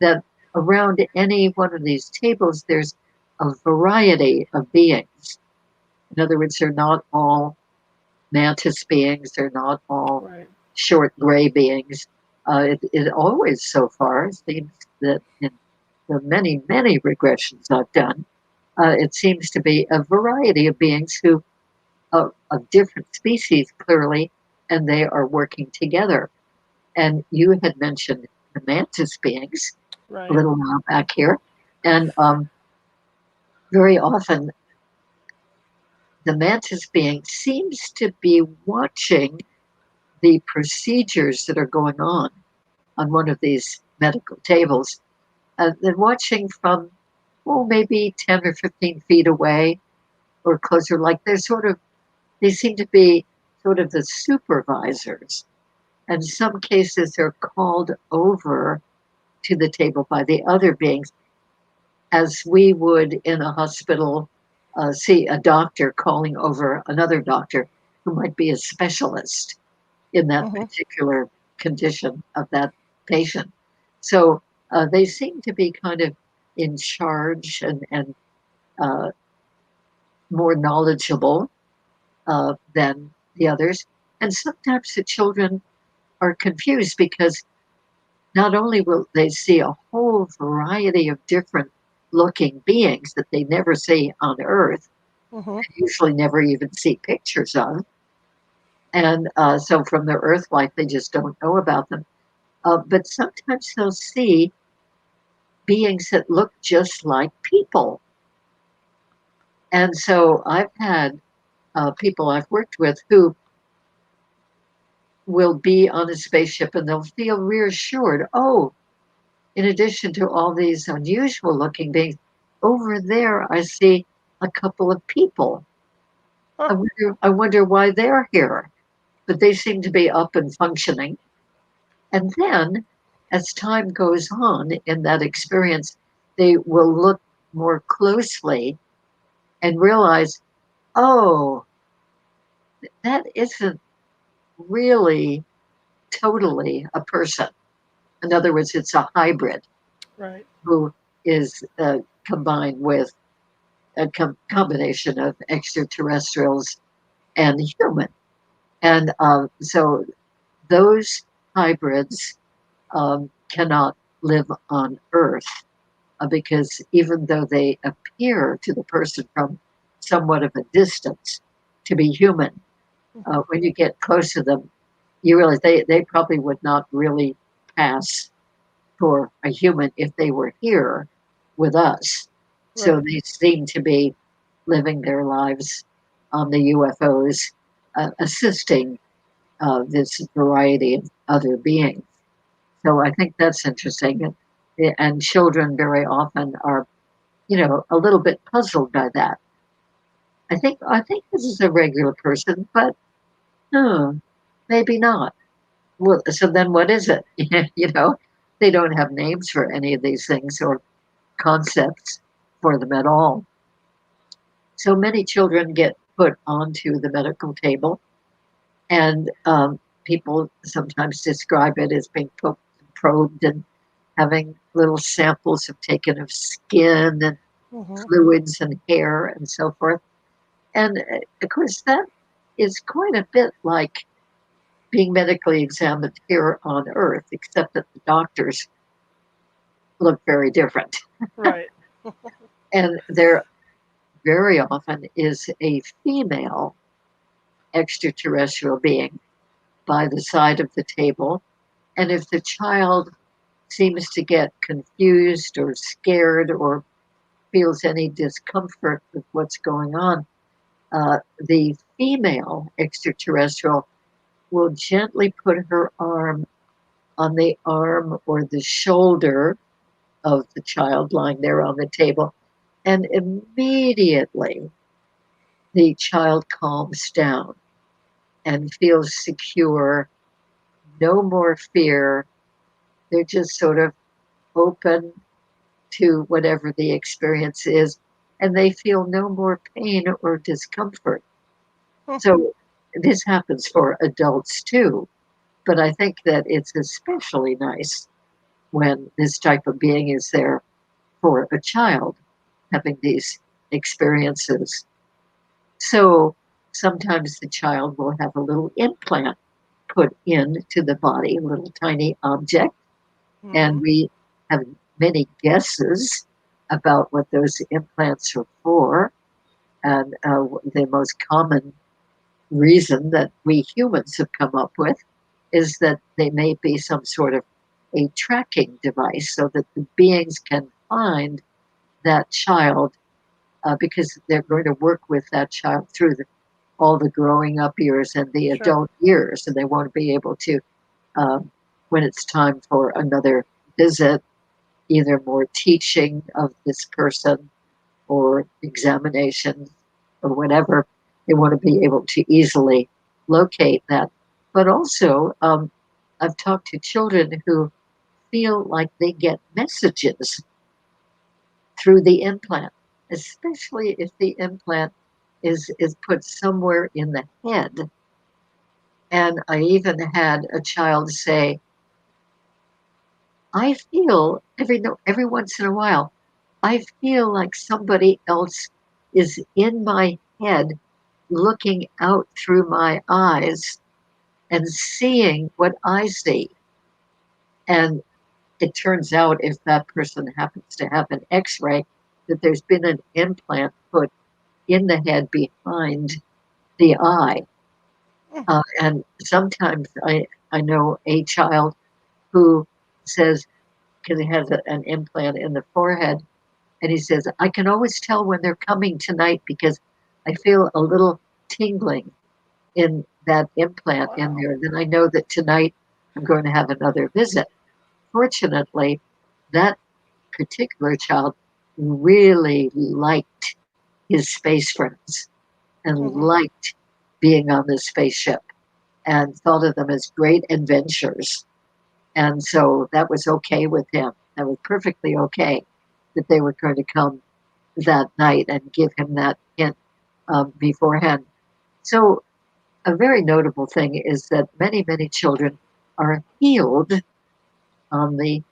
that around any one of these tables, there's a variety of beings. In other words, they're not all mantis beings, they're not all Right. short gray beings. It always so far seems that in the many, many regressions I've done, it seems to be a variety of beings who of different species clearly, and they are working together. And you had mentioned the mantis beings a Right. little while back here, and very often the mantis being seems to be watching the procedures that are going on one of these medical tables. They're watching from, well, maybe 10 or 15 feet away or closer. Like they seem to be sort of the supervisors. And some cases they're called over to the table by the other beings, as we would in a hospital see a doctor calling over another doctor who might be a specialist in that Mhm. particular condition of that patient. So they seem to be kind of in charge and uh, more knowledgeable than the others. And sometimes the children are confused because not only will they see a whole variety of different looking beings that they never see on Earth, Mhm. usually never even see pictures of. And so from their Earth life, they just don't know about them. But sometimes they'll see beings that look just like people. And so I've had people I've worked with who will be on a spaceship and they'll feel reassured. Oh, in addition to all these unusual looking beings, over there I see a couple of people. Huh. I wonder why they're here. but they seem to be up and functioning. And then, as time goes on in that experience, they will look more closely and realize, oh, that isn't really totally a person. In other words, it's a hybrid Right. who is combined with a combination of extraterrestrials and human. And so those hybrids cannot live on Earth because even though they appear to the person from somewhat of a distance to be human, when you get close to them, you realize they probably would not really pass for a human if they were here with us. So Right. they seem to be living their lives on the UFOs, assisting this variety of other beings. So I think that's interesting. And children very often are, a little bit puzzled by that. I think this is a regular person, but maybe not. Well, so then what is it? They don't have names for any of these things or concepts for them at all. So many children get put onto the medical table, and people sometimes describe it as being poked and probed and having little samples of taken of skin and Mm-hmm. fluids and hair and so forth. And of course, that is quite a bit like being medically examined here on Earth, except that the doctors look very different. Right. And there very often is a female extraterrestrial being by the side of the table. And if the child seems to get confused or scared or feels any discomfort with what's going on, the female extraterrestrial will gently put her arm on the arm or the shoulder of the child lying there on the table. And immediately the child calms down and feels secure, no more fear. They're just sort of open to whatever the experience is, and they feel no more pain or discomfort. So this happens for adults too, but I think that it's especially nice when this type of being is there for a child having these experiences. So sometimes the child will have a little implant put into the body, a little tiny object, Mm-hmm. and we have many guesses about what those implants are for. And the most common reason that we humans have come up with is that they may be some sort of a tracking device so that the beings can find that child because they're going to work with that child through all the growing up years and the Sure. adult years, and they want to be able to, when it's time for another visit, either more teaching of this person or examination or whatever, they want to be able to easily locate that. But also, I've talked to children who feel like they get messages through the implant, especially if the implant is put somewhere in the head. And I even had a child say, I feel every once in a while, I feel like somebody else is in my head looking out through my eyes and seeing what I see. And it turns out if that person happens to have an x-ray, that there's been an implant put in the head behind the eye. And sometimes I know a child who says, because he has an implant in the forehead, and he says, I can always tell when they're coming tonight because I feel a little tingling in that implant in Wow. there. Then I know that tonight I'm going to have another visit. Fortunately, that particular child really liked his space friends and Mm-hmm. liked being on the spaceship. and thought of them as great adventures. And so that was okay with him. That was perfectly okay that they were going to come that night and give him that hint beforehand. So a very notable thing is that many, many children are healed on the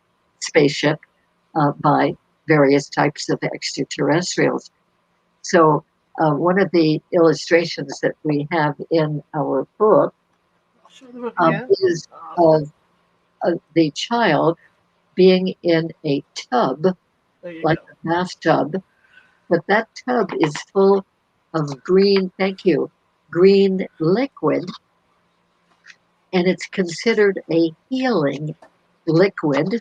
spaceship by various types of extraterrestrials. So one of the illustrations that we have in our book I'll show the book again. is of the child being in a tub, There you like go. a bathtub, but that tub is full of green, thank you, green liquid, and it's considered a healing liquid.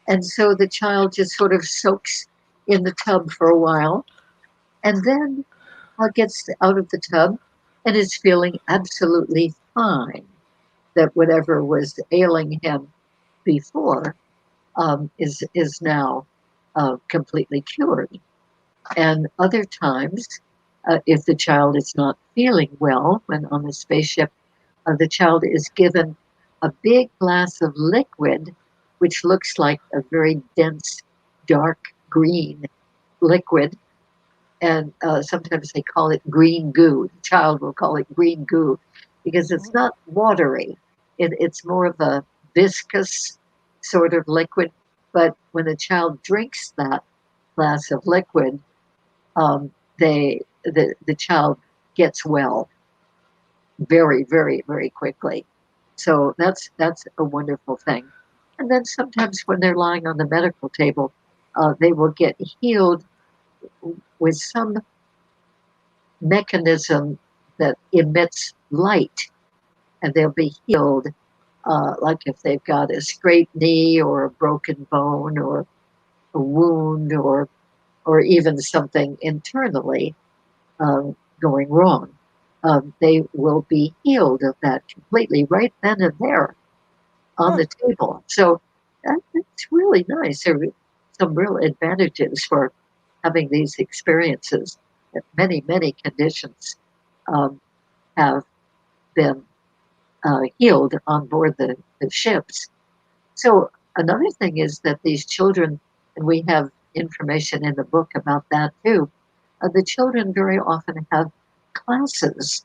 And so the child just sort of soaks in the tub for a while and then gets out of the tub and is feeling absolutely fine. That whatever was ailing him before is now completely cured. And other times, if the child is not feeling well when on the spaceship, the child is given a big glass of liquid, which looks like a very dense, dark green liquid. And sometimes they call it green goo. The child will call it green goo because it's not watery. It's more of a viscous sort of liquid. But when a child drinks that glass of liquid, the child gets well very, very, very quickly. So that's a wonderful thing. And then sometimes when they're lying on the medical table, they will get healed with some mechanism that emits light, and they'll be healed. Like if they've got a scraped knee or a broken bone or a wound or even something internally going wrong. They will be healed of that completely right then and there on the table. So that's really nice. There are some real advantages for having these experiences. That many, many conditions um, have been healed on board the ships. So another thing is that these children, and we have information in the book about that too, the children very often have classes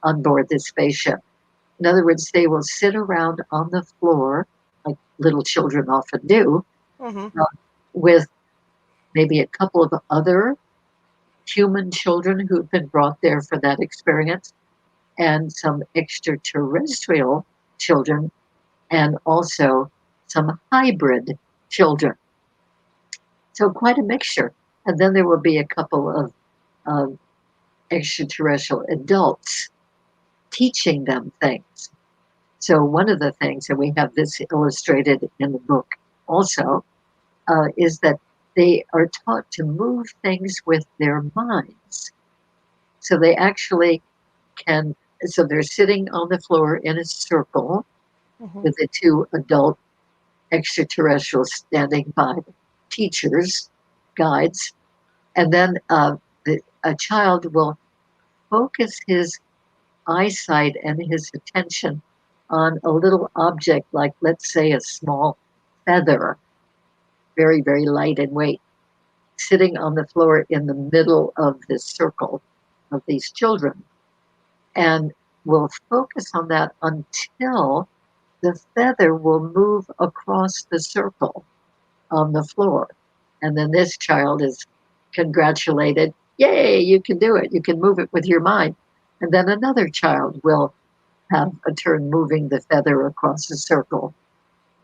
on board the spaceship. In other words, they will sit around on the floor, like little children often do, Mm-hmm. with maybe a couple of other human children who've been brought there for that experience, and some extraterrestrial children, and also some hybrid children. So quite a mixture. And then there will be a couple of um, extraterrestrial adults teaching them things. So one of the things, and we have this illustrated in the book also, is that they are taught to move things with their minds. So they actually can, so they're sitting on the floor in a circle Mm-hmm. with the two adult extraterrestrials standing by, teachers, guides, and then a child will focus his eyesight and his attention on a little object, like let's say a small feather, very, very light in weight, sitting on the floor in the middle of this circle of these children. And will focus on that until the feather will move across the circle on the floor. And then this child is congratulated. Yay, you can do it. You can move it with your mind. And then another child will have a turn moving the feather across the circle.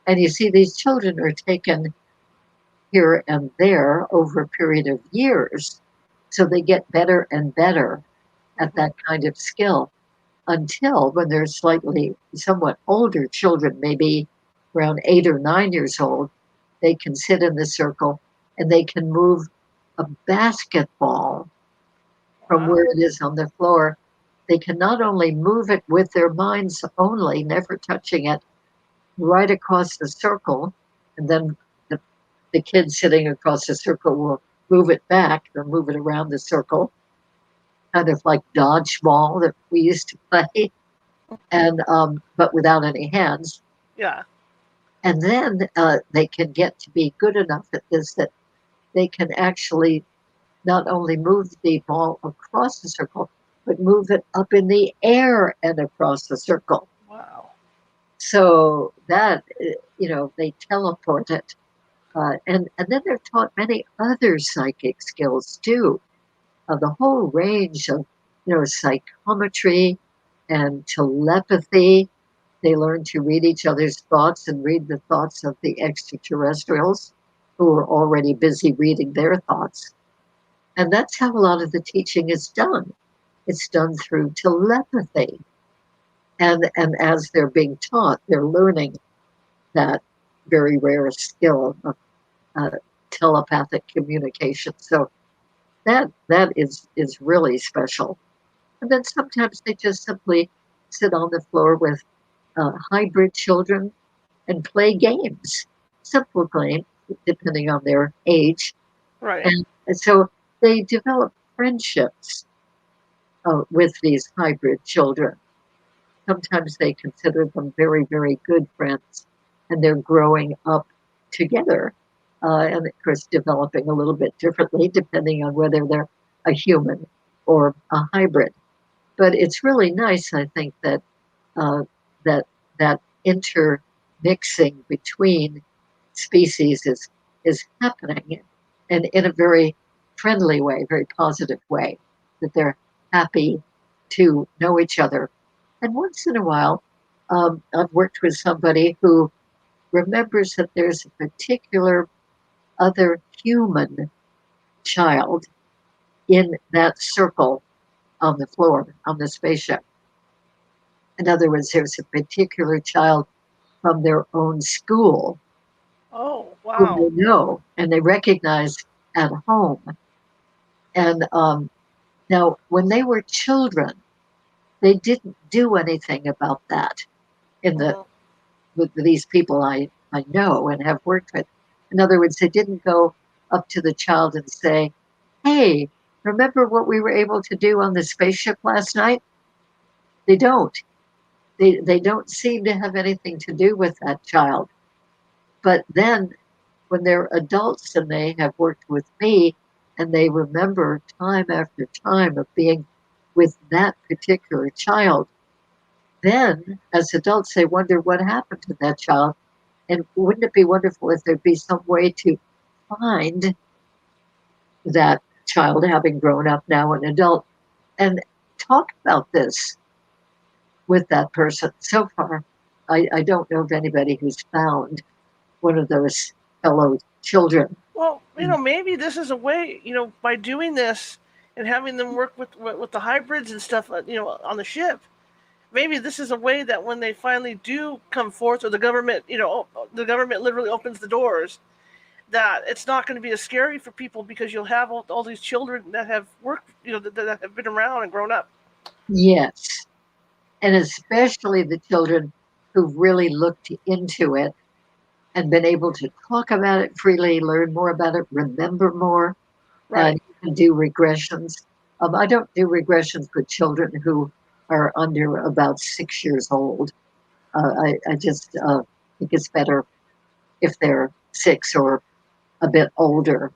And you see, these children are taken here and there over a period of years. So they get better and better at that kind of skill until when they're slightly somewhat older children, maybe around 8 or 9 years old, they can sit in the circle and they can move a basketball from Wow. where it is on the floor. They can not only move it with their minds only, never touching it, right across the circle, and then the kid sitting across the circle will move it back or move it around the circle, kind of like dodgeball that we used to play. and but without any hands. Yeah. And then they can get to be good enough at this that they can actually not only move the ball across the circle, but move it up in the air and across the circle. Wow. So that, they teleport it. And then they're taught many other psychic skills too. The whole range of, psychometry and telepathy. They learn to read each other's thoughts and read the thoughts of the extraterrestrials who are already busy reading their thoughts. And that's how a lot of the teaching is done. It's done through telepathy. And as they're being taught, they're learning that very rare skill of uh, telepathic communication. So that is really special. And then sometimes they just simply sit on the floor with hybrid children and play games, simple games, depending on their age. Right. And so they develop friendships with these hybrid children. Sometimes they consider them very, very good friends, and they're growing up together. And of course, developing a little bit differently depending on whether they're a human or a hybrid. But it's really nice, I think, that uh, that that intermixing between species is happening, and in a very friendly way, very positive way, that they're happy to know each other. And once in a while, I've worked with somebody who remembers that there's a particular other human child in that circle on the floor on the spaceship. In other words, there's a particular child from their own school Oh, whom wow. they know and they recognize at home. And now, when they were children, they didn't do anything about that in the Mhm. with these people I know and have worked with. In other words, they didn't go up to the child and say, "Hey, remember what we were able to do on the spaceship last night?" They don't. They don't seem to have anything to do with that child. But then when they're adults and they have worked with me and they remember time after time of being with that particular child, then as adults they wonder what happened to that child. And wouldn't it be wonderful if there'd be some way to find that child, having grown up now an adult, and talk about this with that person? So far, I don't know of anybody who's found one of those fellow children. Well, maybe this is a way, by doing this and having them work with the hybrids and stuff, on the ship. Maybe this is a way that when they finally do come forth, or the government literally opens the doors, that it's not going to be as scary for people because you'll have all these children that have worked, that have been around and grown up. Yes, and especially the children who've really looked into it and been able to talk about it freely, learn more about it, remember more, Right. and even do regressions. I don't do regressions with children who are under about 6 years old. I just think it's better if they're six or a bit older.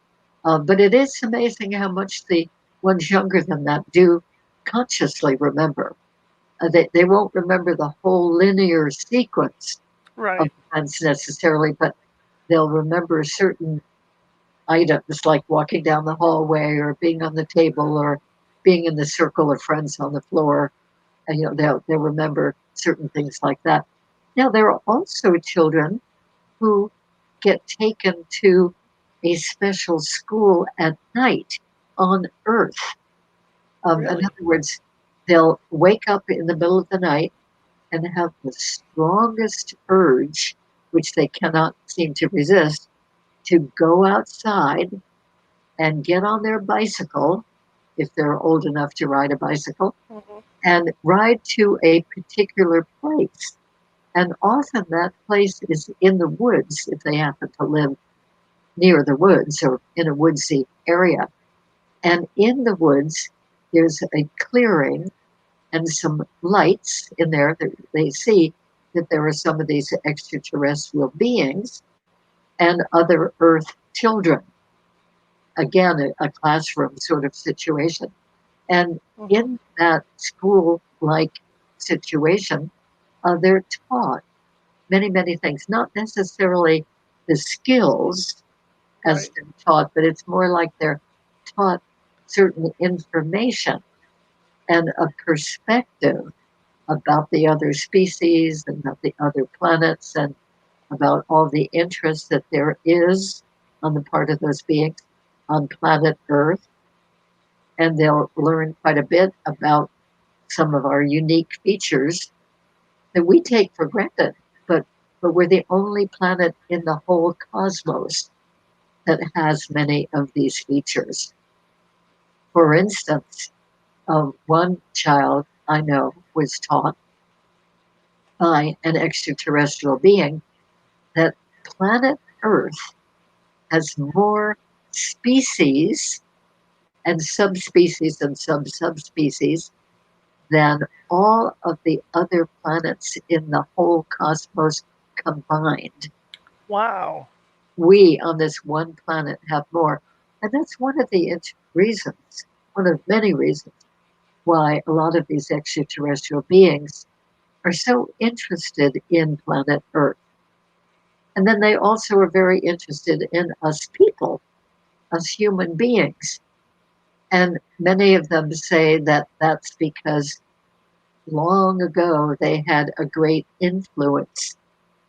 But it is amazing how much the ones younger than that do consciously remember. They won't remember the whole linear sequence of Right. events necessarily, but they'll remember certain items like walking down the hallway or being on the table or being in the circle of friends on the floor. And, they'll remember certain things like that. Now, there are also children who get taken to a special school at night on Earth. In Really. other words, they'll wake up in the middle of the night and have the strongest urge, which they cannot seem to resist, to go outside and get on their bicycle, if they're old enough to ride a bicycle, Hmm. and ride to a particular place. And often that place is in the woods if they happen to live near the woods or in a woodsy area. And in the woods, there's a clearing, and some lights in there that they see that there are some of these extraterrestrial beings and other Earth children. Again, a classroom sort of situation. And in that school like situation, they're taught many, many things, not necessarily the skills as Right. they're taught, but it's more like they're taught certain information and a perspective about the other species and about the other planets and about all the interest that there is on the part of those beings on planet Earth. And they'll learn quite a bit about some of our unique features that we take for granted. But we're the only planet in the whole cosmos that has many of these features. For instance, one child I know was taught by an extraterrestrial being that planet Earth has more species and subspecies and subspecies than all of the other planets in the whole cosmos combined. Wow. We on this one planet have more. And that's one of the reasons, one of many reasons, why a lot of these extraterrestrial beings are so interested in planet Earth. And then they also are very interested in us people, us human beings. And many of them say that that's because long ago they had a great influence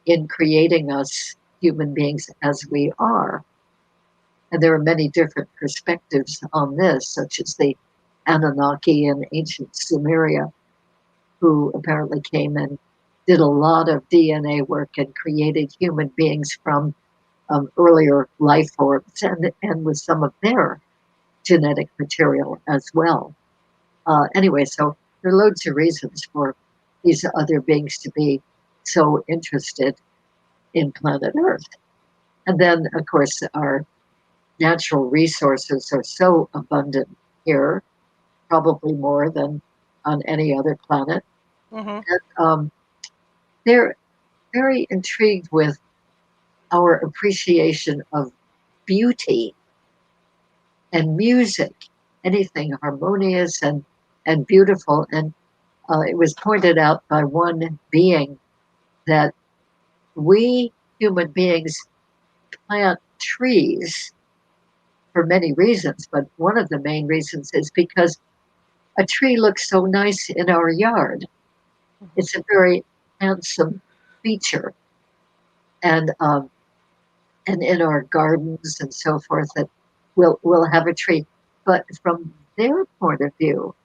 in creating us human beings as we are. And there are many different perspectives on this, such as the Anunnaki in ancient Sumeria, who apparently came and did a lot of DNA work and created human beings from earlier life forms and with some of their genetic material as well. Anyway, so there are loads of reasons for these other beings to be so interested in planet Earth. And then, of course, our natural resources are so abundant here, probably more than on any other planet. Mm-hmm. And they're very intrigued with our appreciation of beauty and music, anything harmonious and beautiful. And it was pointed out by one being that we human beings plant trees for many reasons, but one of the main reasons is because a tree looks so nice in our yard. It's a very handsome feature, and in our gardens and so forth, that we'll have a tree. But from their point of view,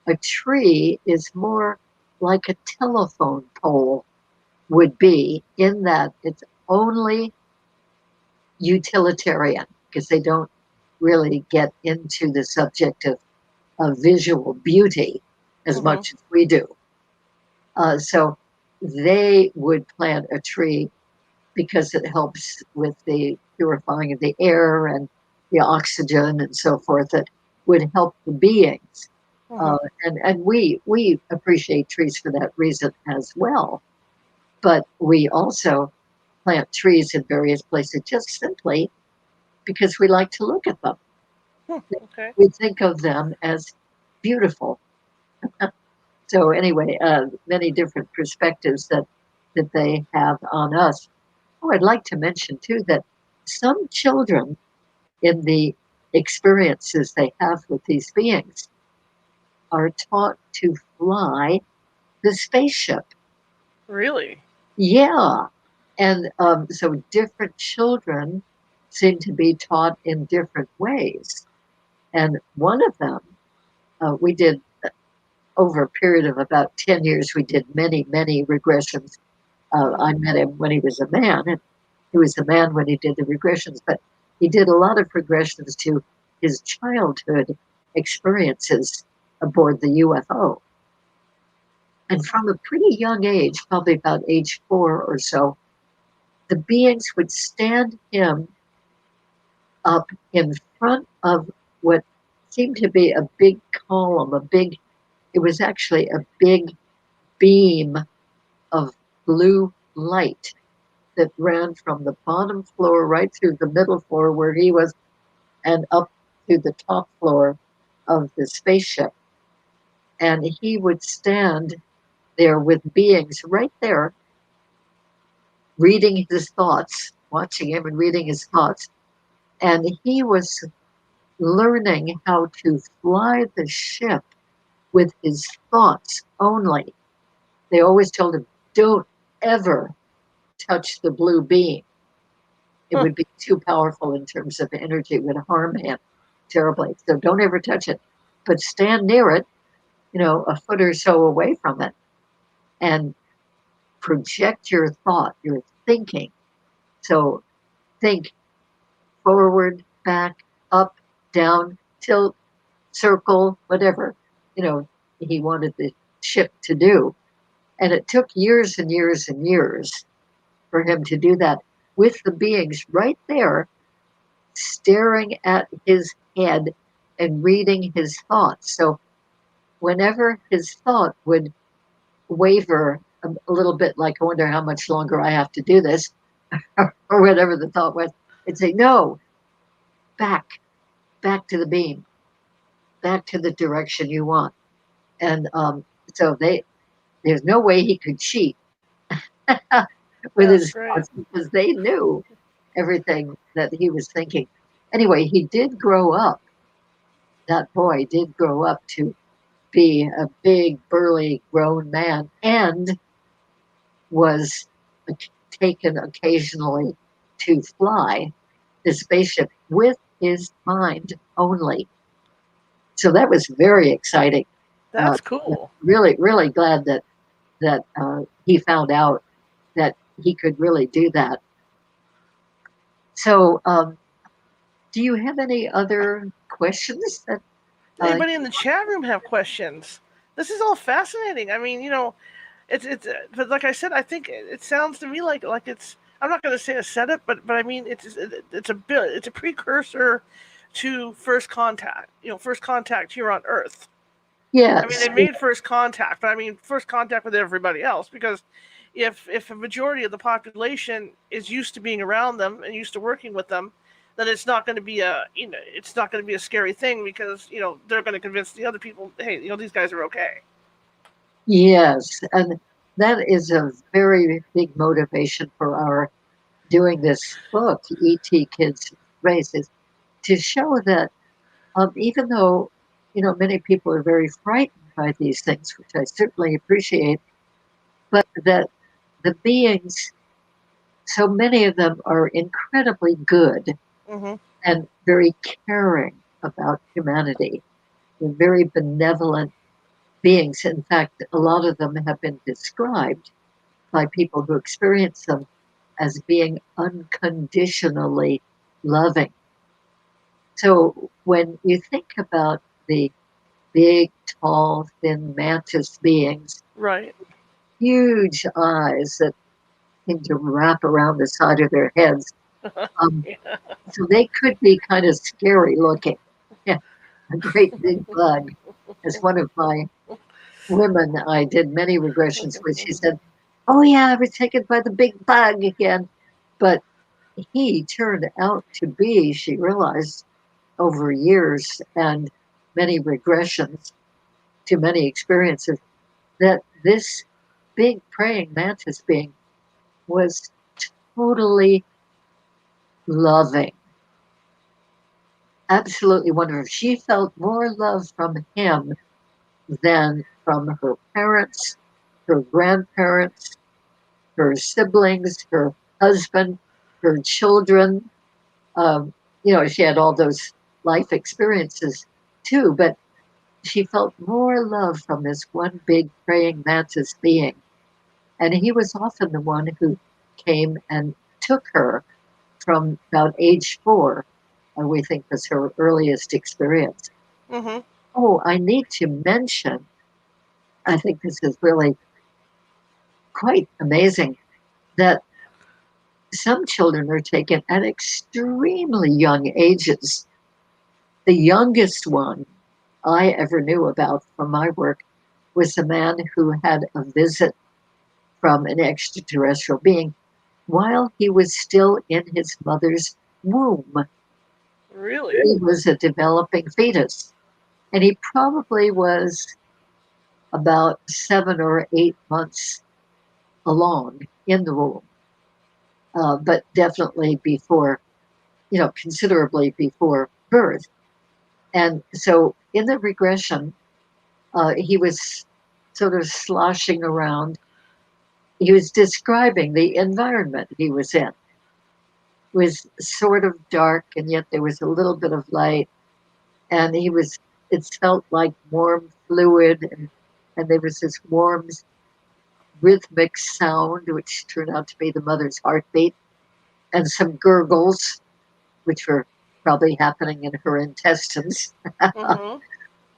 a tree is more like a telephone pole would be, in that it's only utilitarian, because they don't really get into the subject of visual beauty as Mm-hmm. much as we do. So they would plant a tree because it helps with the purifying of the air and the oxygen and so forth that would help the beings. Mm-hmm. And we appreciate trees for that reason as well. But we also plant trees in various places just simply because we like to look at them. Okay. We think of them as beautiful. So anyway, many different perspectives that they have on us. Oh, I'd like to mention too that some children, in the experiences they have with these beings, are taught to fly the spaceship. Really? Yeah. And so different children seem to be taught in different ways. And one of them, we did over a period of about 10 years, we did many, many regressions. I met him when he was a man, and he was a man when he did the regressions, but he did a lot of regressions to his childhood experiences aboard the UFO. And from a pretty young age, probably about age 4 or so, the beings would stand him up in front of what seemed to be a big column, a big it was actually a big beam of blue light that ran from the bottom floor right through the middle floor where he was and up to the top floor of the spaceship. And he would stand there with beings right there, reading his thoughts, watching him and reading his thoughts. And he was learning how to fly the ship with his thoughts only. They always told him, don't ever touch the blue beam. It Huh. would be too powerful in terms of energy, it would harm him terribly. So don't ever touch it, but stand near it, a foot or so away from it, and project your thought, your thinking. So think forward, back, up, down, tilt, circle, whatever, he wanted the ship to do. And it took years and years and years for him to do that with the beings right there staring at his head and reading his thoughts. So whenever his thought would waver a little bit, like, I wonder how much longer I have to do this, or whatever the thought was, it'd say, no, back, back to the beam, back to the direction you want. And so there's no way he could cheat with That's his great. thoughts because they knew everything that he was thinking. Anyway, he did grow up. That boy did grow up to be a big, burly, grown man and was taken occasionally to fly the spaceship with his mind only. So that was very exciting. Uh, That's cool. really, really glad that he found out that he could really do that. So, do you have any other questions that? Anybody in the chat room have questions? This is all fascinating. I mean, but like I said, I think it sounds to me like it's. I'm not going to say a setup, but I mean it's a precursor to first contact. First contact here on Earth. I mean, Yes, they made first contact, but I mean first contact with everybody else because if a majority of the population is used to being around them and used to working with them, then it's not going to be a scary thing because they're going to convince the other people, hey, these guys are okay. yes, and that is a very big motivation for our doing this book, ET Kids Races, to show that even though many people are very frightened by these things, which I certainly appreciate, but that the beings, so many of them are incredibly good Mm-hmm. and very caring about humanity. They're very benevolent beings. In fact, a lot of them have been described by people who experience them as being unconditionally loving. So when you think about the big, tall, thin mantis beings, Right. huge eyes that seem to wrap around the side of their heads, um, Yeah. so they could be kind of scary looking. Yeah, a great big bug. As one of my women I did many regressions with, she said, "Oh yeah, I was taken by the big bug again." But he turned out to be, she realized over years and many regressions to many experiences, that this big praying mantis being was totally loving, absolutely wonderful. She felt more love from him than from her parents, her grandparents, her siblings, her husband, her children. She had all those life experiences too, but she felt more love from this one big praying mantis being. And he was often the one who came and took her from about age 4, we think was her earliest experience. Mm-hmm. Oh, I need to mention, I think this is really quite amazing, that some children are taken at extremely young ages. The youngest one I ever knew about from my work was a man who had a visit from an extraterrestrial being while he was still in his mother's womb. Really? He was a developing fetus, and he probably was about 7 or 8 months along in the womb, but definitely before, considerably before birth. And so in the regression, he was sort of sloshing around. He was describing the environment he was in. It was sort of dark, and yet there was a little bit of light. And it felt like warm fluid, and there was this warm rhythmic sound, which turned out to be the mother's heartbeat, and some gurgles, which were probably happening in her intestines. Mm-hmm.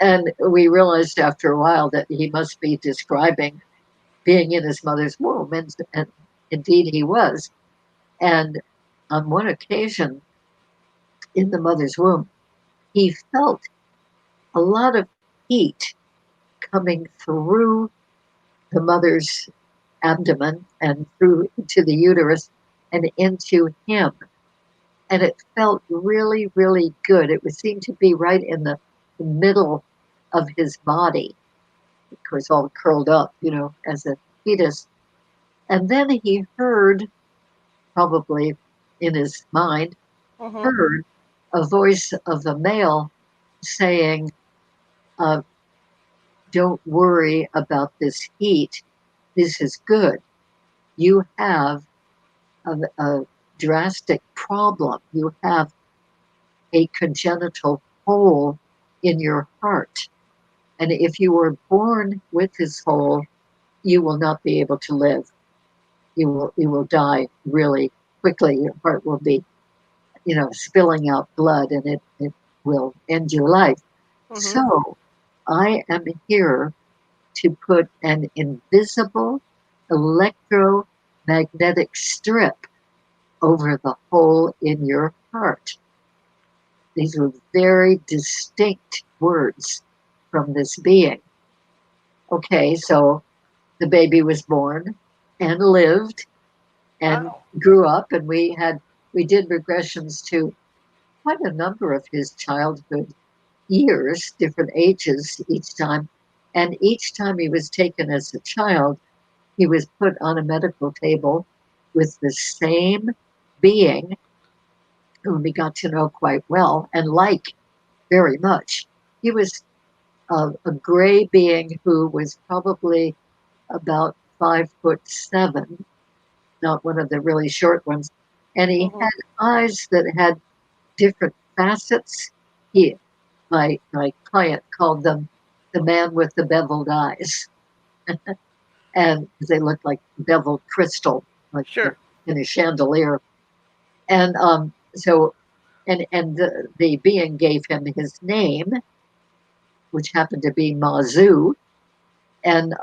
And we realized after a while that he must be describing being in his mother's womb, and indeed he was. And on one occasion in the mother's womb, he felt a lot of heat coming through the mother's abdomen and through to the uterus and into him. And it felt really, really good. It seemed to be right in the middle of his body, of course, all curled up, as a fetus. And then he heard, probably in his mind, Mm-hmm. heard a voice of a male saying, uh, don't worry about this heat. This is good. You have a drastic problem. You have a congenital hole in your heart. And if you were born with this hole, you will not be able to live. You will die really quickly. Your heart will be, spilling out blood, and it will end your life. Mm-hmm. So I am here to put an invisible electromagnetic strip over the hole in your heart. These were very distinct words from this being. Okay, so the baby was born and lived and Wow. grew up, and we did regressions to quite a number of his childhood years, different ages each time. And each time he was taken as a child, he was put on a medical table with the same being whom we got to know quite well and like very much. He was a gray being who was probably about 5'7", not one of the really short ones. And he Mm-hmm. had eyes that had different facets. My client called them the man with the beveled eyes, and they looked like beveled crystal, like Sure. in a chandelier. And the being gave him his name, which happened to be Mazu. And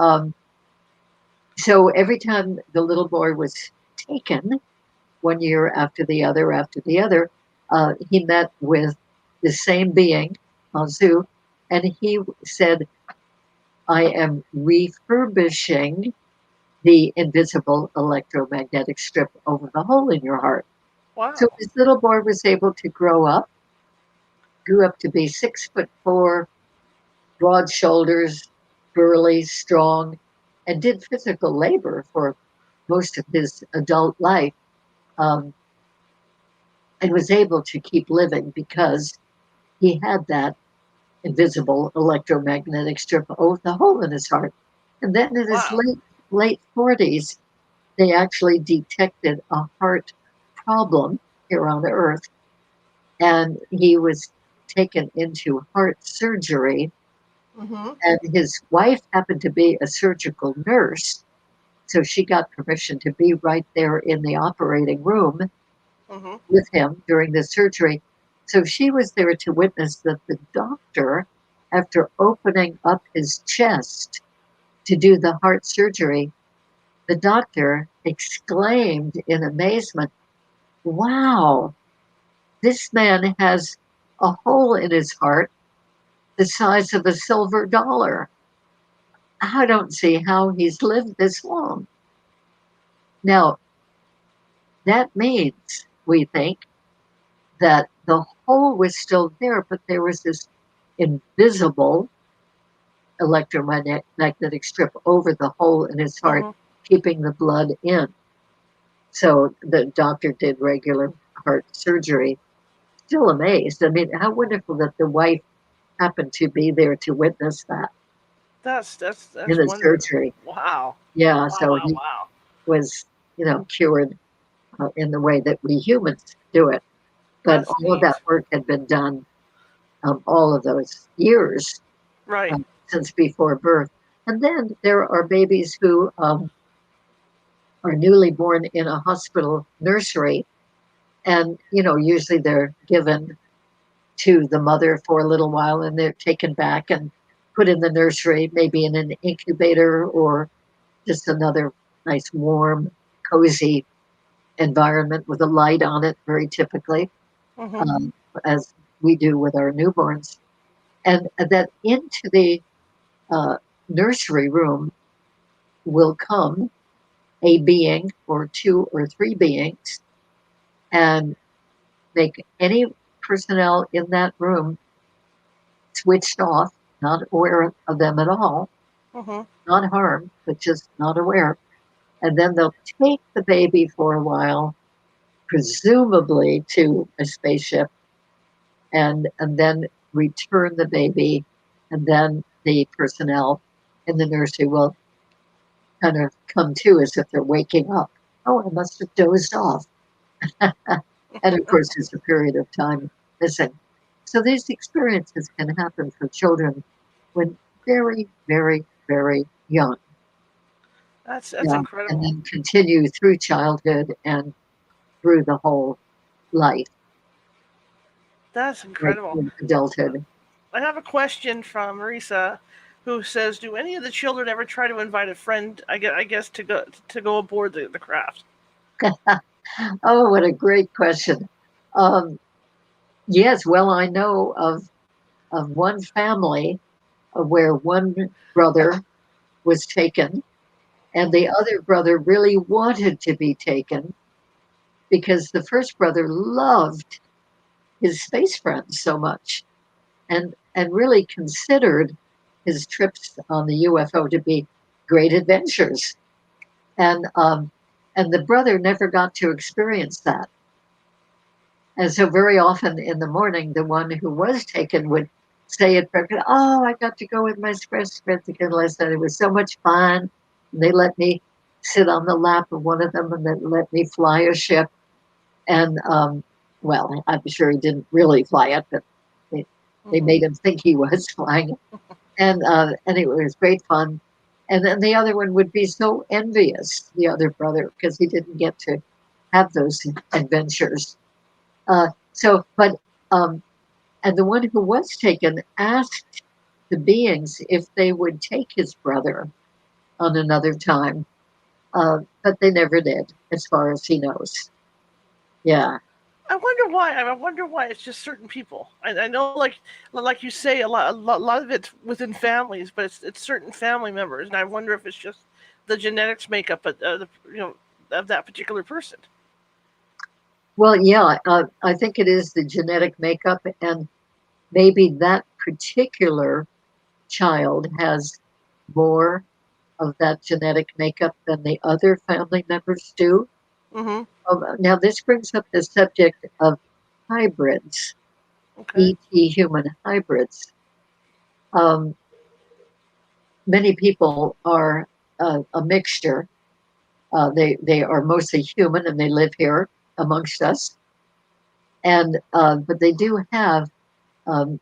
so every time the little boy was taken, one year after the other, he met with the same being, Mazu, and he said, I am refurbishing the invisible electromagnetic strip over the hole in your heart. So Wow. this little boy was able to grow up, grew up to be 6'4", broad shoulders, burly, strong, and did physical labor for most of his adult life, um, and was able to keep living because he had that invisible electromagnetic strip over the hole in his heart. And then in his Wow. late 40s, they actually detected a heart problem here on Earth, and he was taken into heart surgery. Mm-hmm. And his wife happened to be a surgical nurse, so she got permission to be right there in the operating room Mm-hmm. with him during the surgery. So she was there to witness that the doctor, after opening up his chest to do the heart surgery, the doctor exclaimed in amazement, wow, this man has a hole in his heart the size of a silver dollar. I don't see how he's lived this long. Now, that means, we think, that the hole was still there, but there was this invisible electromagnetic strip over the hole in his heart, Mm-hmm. keeping the blood in. So the doctor did regular heart surgery. Still amazed. I mean, how wonderful that the wife happened to be there to witness that in That's the wonderful. surgery. Wow. Yeah, Wow, so wow, he wow. was, cured in the way that we humans do it. But That's all of that neat. work had been done all of those years Right. since before birth. And then there are babies who are newly born in a hospital nursery, and usually they're given to the mother for a little while, and they're taken back and put in the nursery, maybe in an incubator or just another nice, warm, cozy environment with a light on it, very typically, Mm-hmm. um, as we do with our newborns. And that into the uh, nursery room will come a being or two or three beings and make any personnel in that room switched off, not aware of them at all, Mm-hmm. not harmed, but just not aware. And then they'll take the baby for a while, presumably to a spaceship, and then return the baby. And then the personnel in the nursery will kind of come to as if they're waking up. Oh, I must have dozed off. And of course, there's a period of time missing. So these experiences can happen for children when very, very, very young. That's Yeah. And incredible. then continue through childhood and through the whole life, That's right incredible. through adulthood. I have a question from Marisa, who says, "Do any of the children ever try to invite a friend? I guess to go aboard the craft." Oh, what a great question. Um, yes, well, I know of one family where one brother was taken, and the Mm-hmm. other brother really wanted to be taken because the first brother loved his space friends so much and really considered his trips on the UFO to be great adventures. And the brother never got to experience that. And so very often in the morning, the one who was taken would say at breakfast, "Oh, I got to go with my space friends again last night. It was so much fun. And they let me sit on the lap of one of them, and they let me fly a ship. And well, I'm sure he didn't really fly it, but they, they Mm-hmm. made him think he was flying it. And it was great fun. And then the other one would be so envious, the other brother, because he didn't get to have those adventures. But um, and the one who was taken asked the beings if they would take his brother on another time, but they never did, as far as he knows. Yeah. I wonder why. I wonder why it's just certain people. I know, like you say, a lot of it's within families, but it's certain family members, and I wonder if it's just the genetics makeup of that particular person. Well, yeah, I think it is the genetic makeup, and maybe that particular child has more of that genetic makeup than the other family members do. Mm-hmm. Now, this brings up the subject of hybrids, Okay. ET human hybrids. Um, Many people are a mixture. They are mostly human and they live here amongst us, and but they do have um,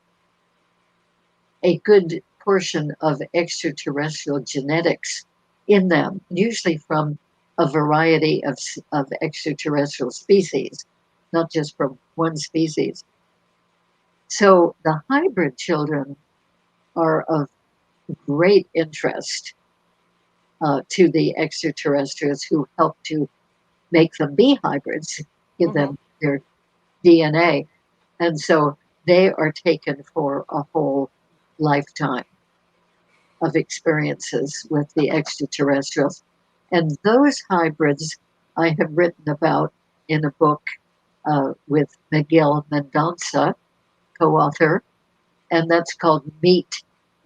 a good portion of extraterrestrial genetics in them, usually from a variety of extraterrestrial species, not just from one species. So the hybrid children are of great interest to the extraterrestrials who help to make them be hybrids, give Mm-hmm. them their DNA. And so they are taken for a whole lifetime of experiences with the extraterrestrials. And those hybrids I have written about in a book with Miguel Mendonça, co-author, and that's called Meet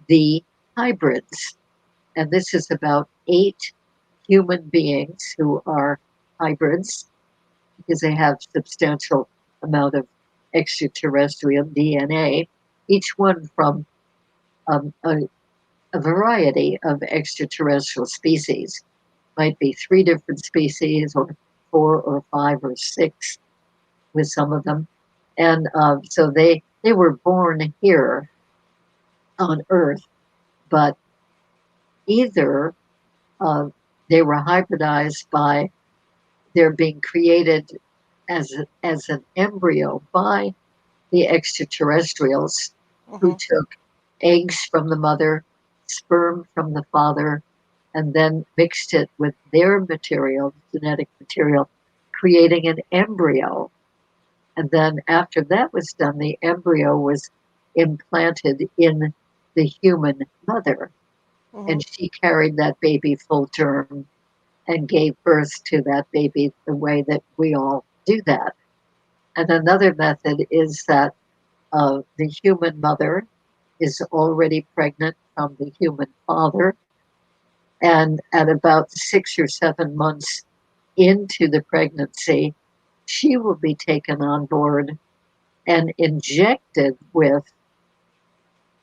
the Hybrids. And this is about 8 human beings who are hybrids because they have substantial amount of extraterrestrial DNA, each one from a variety of extraterrestrial species. Might be 3 different species, or 4 or 5 or 6 with some of them. And so they were born here on Earth, but either they were hybridized by their being created as an embryo by the extraterrestrials who took eggs from the mother, sperm from the father, and then mixed it with their material, genetic material, creating an embryo. And then after that was done, the embryo was implanted in the human mother. And she carried that baby full term and gave birth to that baby the way that we all do that. And another method is that the human mother is already pregnant from the human father. And at about 6 or 7 months into the pregnancy, she will be taken on board and injected with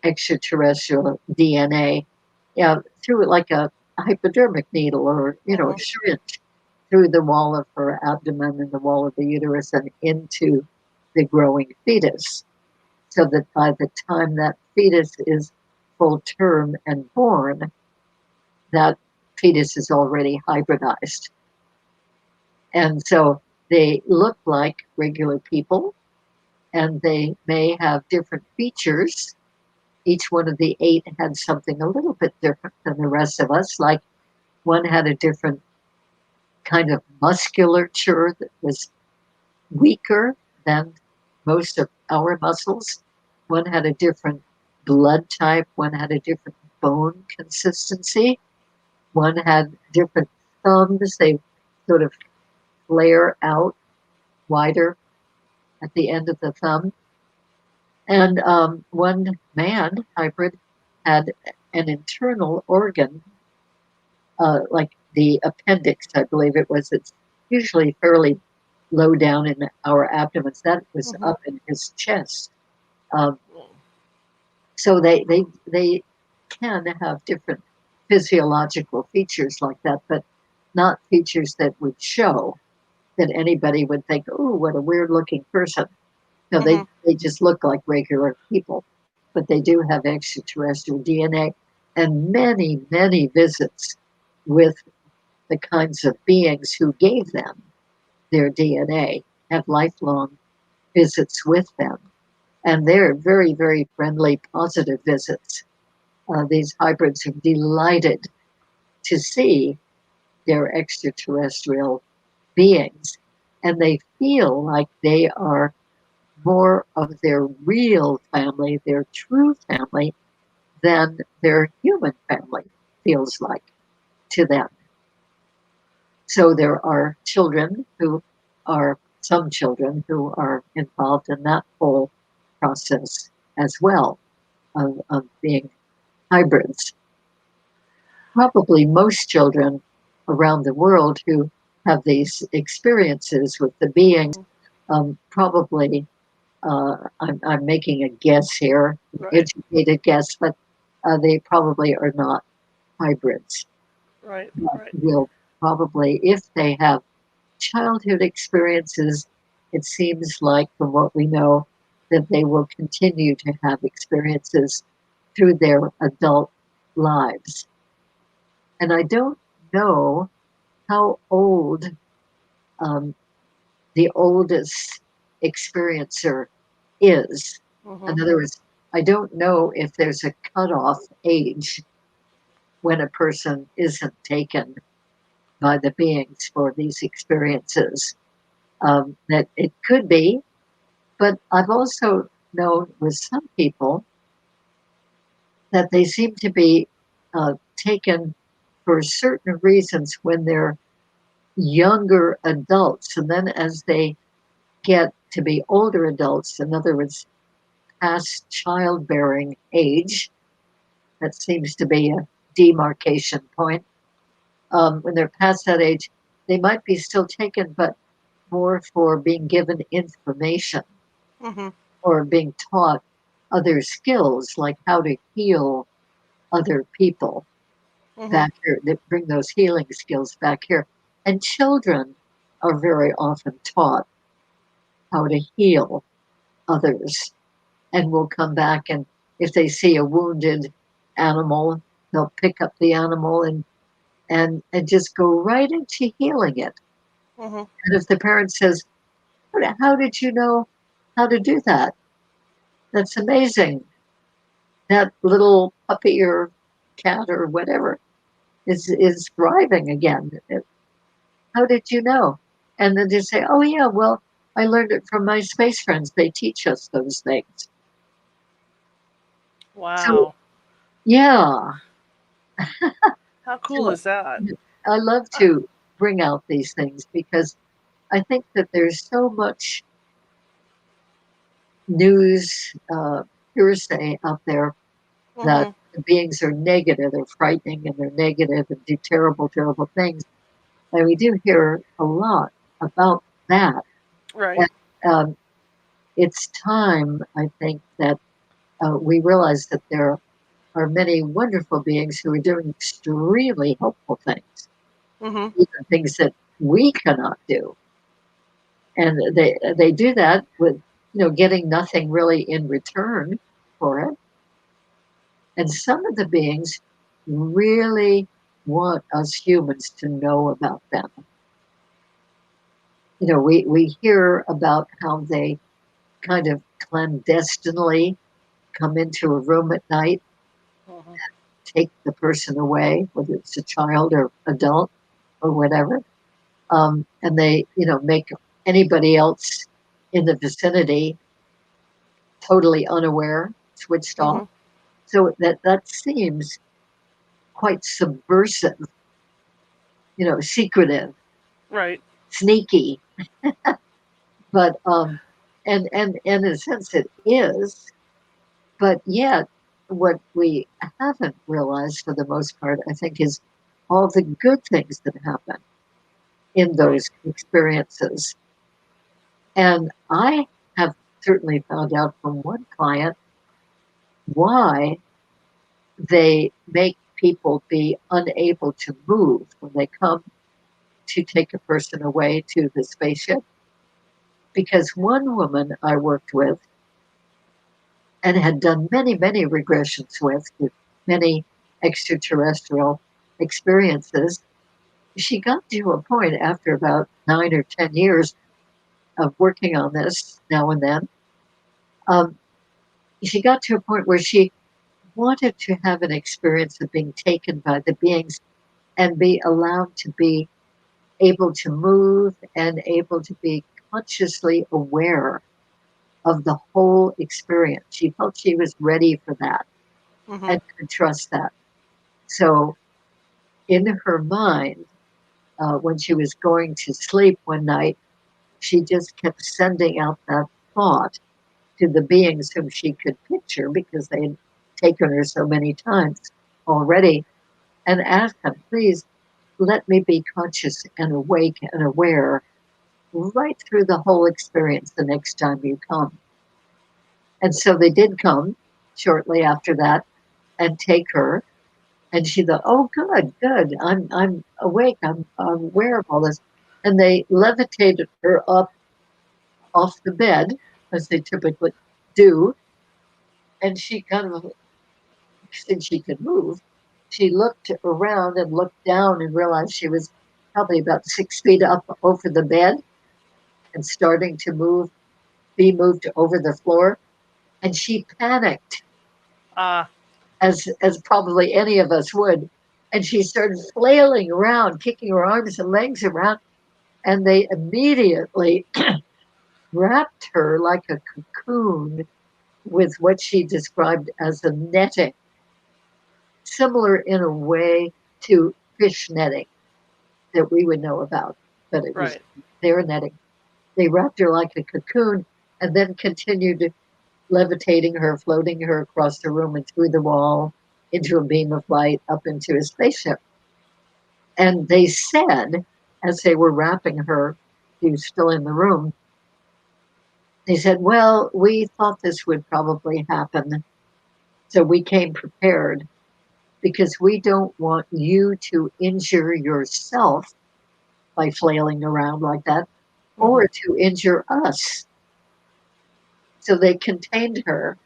extraterrestrial DNA through like a hypodermic needle or, a syringe through the wall of her abdomen and the wall of the uterus and into the growing fetus. So that by the time that fetus is full term and born, that fetus is already hybridized. And so they look like regular people, and they may have different features. Each one of the 8 had something a little bit different than the rest of us. Like one had a different kind of musculature that was weaker than most of our muscles. One had a different blood type. One had a different bone consistency. One had different thumbs. They sort of flare out wider at the end of the thumb. And one man hybrid had an internal organ, like the appendix, I believe it was. It's usually fairly low down in our abdomens. That was up in his chest. So they can have different physiological features like that, but not features that would show that anybody would think, oh, what a weird looking person. No, they just look like regular people, but they do have extraterrestrial DNA and many, many visits with the kinds of beings who gave them their DNA, have lifelong visits with them. And they're very, very friendly, positive visits. These hybrids are delighted to see their extraterrestrial beings, and they feel like they are more of their real family, their true family, than their human family feels like to them. So there are some children who are involved in that whole process as well of being hybrids. Probably most children around the world who have these experiences with the beings probably, I'm making a guess here, educated guess, but they probably are not hybrids. Right. Will probably, if they have childhood experiences, it seems like from what we know that they will continue to have experiences through their adult lives. And I don't know how old the oldest experiencer is. In other words, I don't know if there's a cutoff age when a person isn't taken by the beings for these experiences. That it could be, but I've also known with some people that they seem to be taken for certain reasons when they're younger adults. And then as they get to be older adults, in other words, past childbearing age, that seems to be a demarcation point. When they're past that age, they might be still taken, but more for being given information Mm-hmm. or being taught other skills, like how to heal other people Mm-hmm. back here, that bring those healing skills back here. And children are very often taught how to heal others and will come back, and if they see a wounded animal, they'll pick up the animal and just go right into healing it. Mm-hmm. And if the parent says, how did you know how to do that? That's amazing. That little puppy or cat or whatever is thriving again. How did you know? And then they say, oh, yeah, well, I learned it from my space friends. They teach us those things. So, Wow. yeah. How cool So is that? I love to bring out these things because I think that there's so much news hearsay out there that Mm-hmm. the beings are negative, they're frightening and they're negative and do terrible, terrible things. And we do hear a lot about that. Right. And it's time, I think, that we realize that there are many wonderful beings who are doing extremely helpful things, Mm-hmm. even things that we cannot do. And they do that with getting nothing really in return for it. And some of the beings really want us humans to know about them. We hear about how they kind of clandestinely come into a room at night, Mm-hmm. take the person away, whether it's a child or adult or whatever, and they make anybody else in the vicinity totally unaware, switched off. Mm-hmm. So that seems quite subversive, secretive, Right. sneaky. But and in a sense it is. But yet, what we haven't realized for the most part, I think, is all the good things that happen in Right. those experiences. And I have certainly found out from one client why they make people be unable to move when they come to take a person away to the spaceship. Because one woman I worked with and had done many, many regressions with many extraterrestrial experiences, she got to a point after about 9 or 10 years of working on this now and then. Um, she got to a point where she wanted to have an experience of being taken by the beings and be allowed to be able to move and able to be consciously aware of the whole experience. She felt she was ready for that Mm-hmm. and could trust that. So, in her mind, when she was going to sleep one night, she just kept sending out that thought to the beings whom she could picture because they had taken her so many times already, and asked them, please let me be conscious and awake and aware right through the whole experience the next time you come. And so they did come shortly after that and take her. And she thought, oh, good, good. I'm awake. I'm aware of all this. And they levitated her up off the bed, as they typically do. And she kind of, since she could move, she looked around and looked down and realized she was probably about 6 feet up over the bed and starting to be moved over the floor. And she panicked, Ah. as probably any of us would. And she started flailing around, kicking her arms and legs around. And they immediately wrapped her like a cocoon with what she described as a netting. similar in a way to fish netting that we would know about, but it was Right. their netting. They wrapped her like a cocoon and then continued levitating her, floating her across the room and through the wall into a beam of light up into a spaceship. And they said, as they were wrapping her, she was still in the room, they said, well, we thought this would probably happen. So we came prepared because we don't want you to injure yourself by flailing around like that Mm-hmm. or to injure us. So they contained her,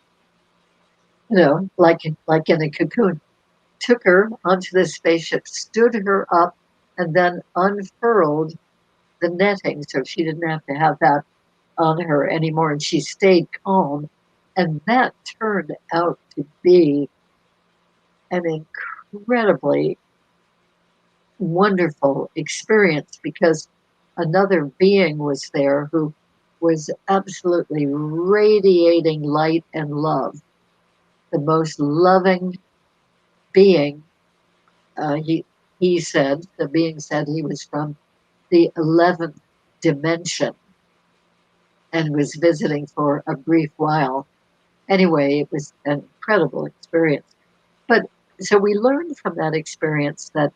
like in a cocoon, took her onto the spaceship, stood her up, and then unfurled the netting so she didn't have to have that on her anymore. And she stayed calm. And that turned out to be an incredibly wonderful experience because another being was there who was absolutely radiating light and love, the most loving being. He said, the being said he was from the 11th dimension and was visiting for a brief while. Anyway, it was an incredible experience. But so we learned from that experience that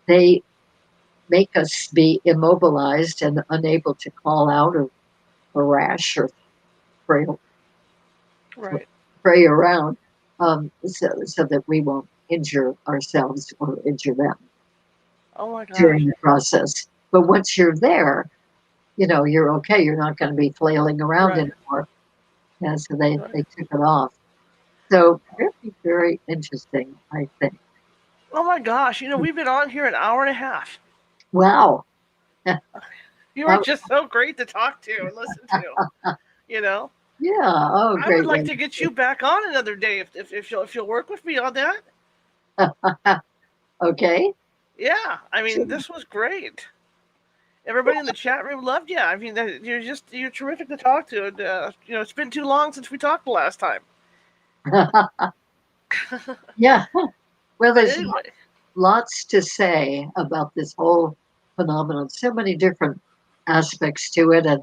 they make us be immobilized and unable to call out or harass or pray, Right. pray around, so that we won't injure ourselves or injure them Oh my during gosh. the process. But once you're there, you're okay. You're not going to be flailing around Right. anymore. Yeah, so they Right. took it off. So very, very interesting, I think. Oh my gosh. We've been on here an hour and a half. Wow. You are That, just so great to talk to and listen to. You know, yeah. Oh, I would great like way. to get you back on another day if you'll work with me on that. Okay. Yeah. I So, mean, this was great. Everybody in the chat room loved you. I mean, you're terrific to talk to. And, it's been too long since we talked the last time. yeah. Well, But there's anyway. lots to say about this whole phenomenon. So many different aspects to it, and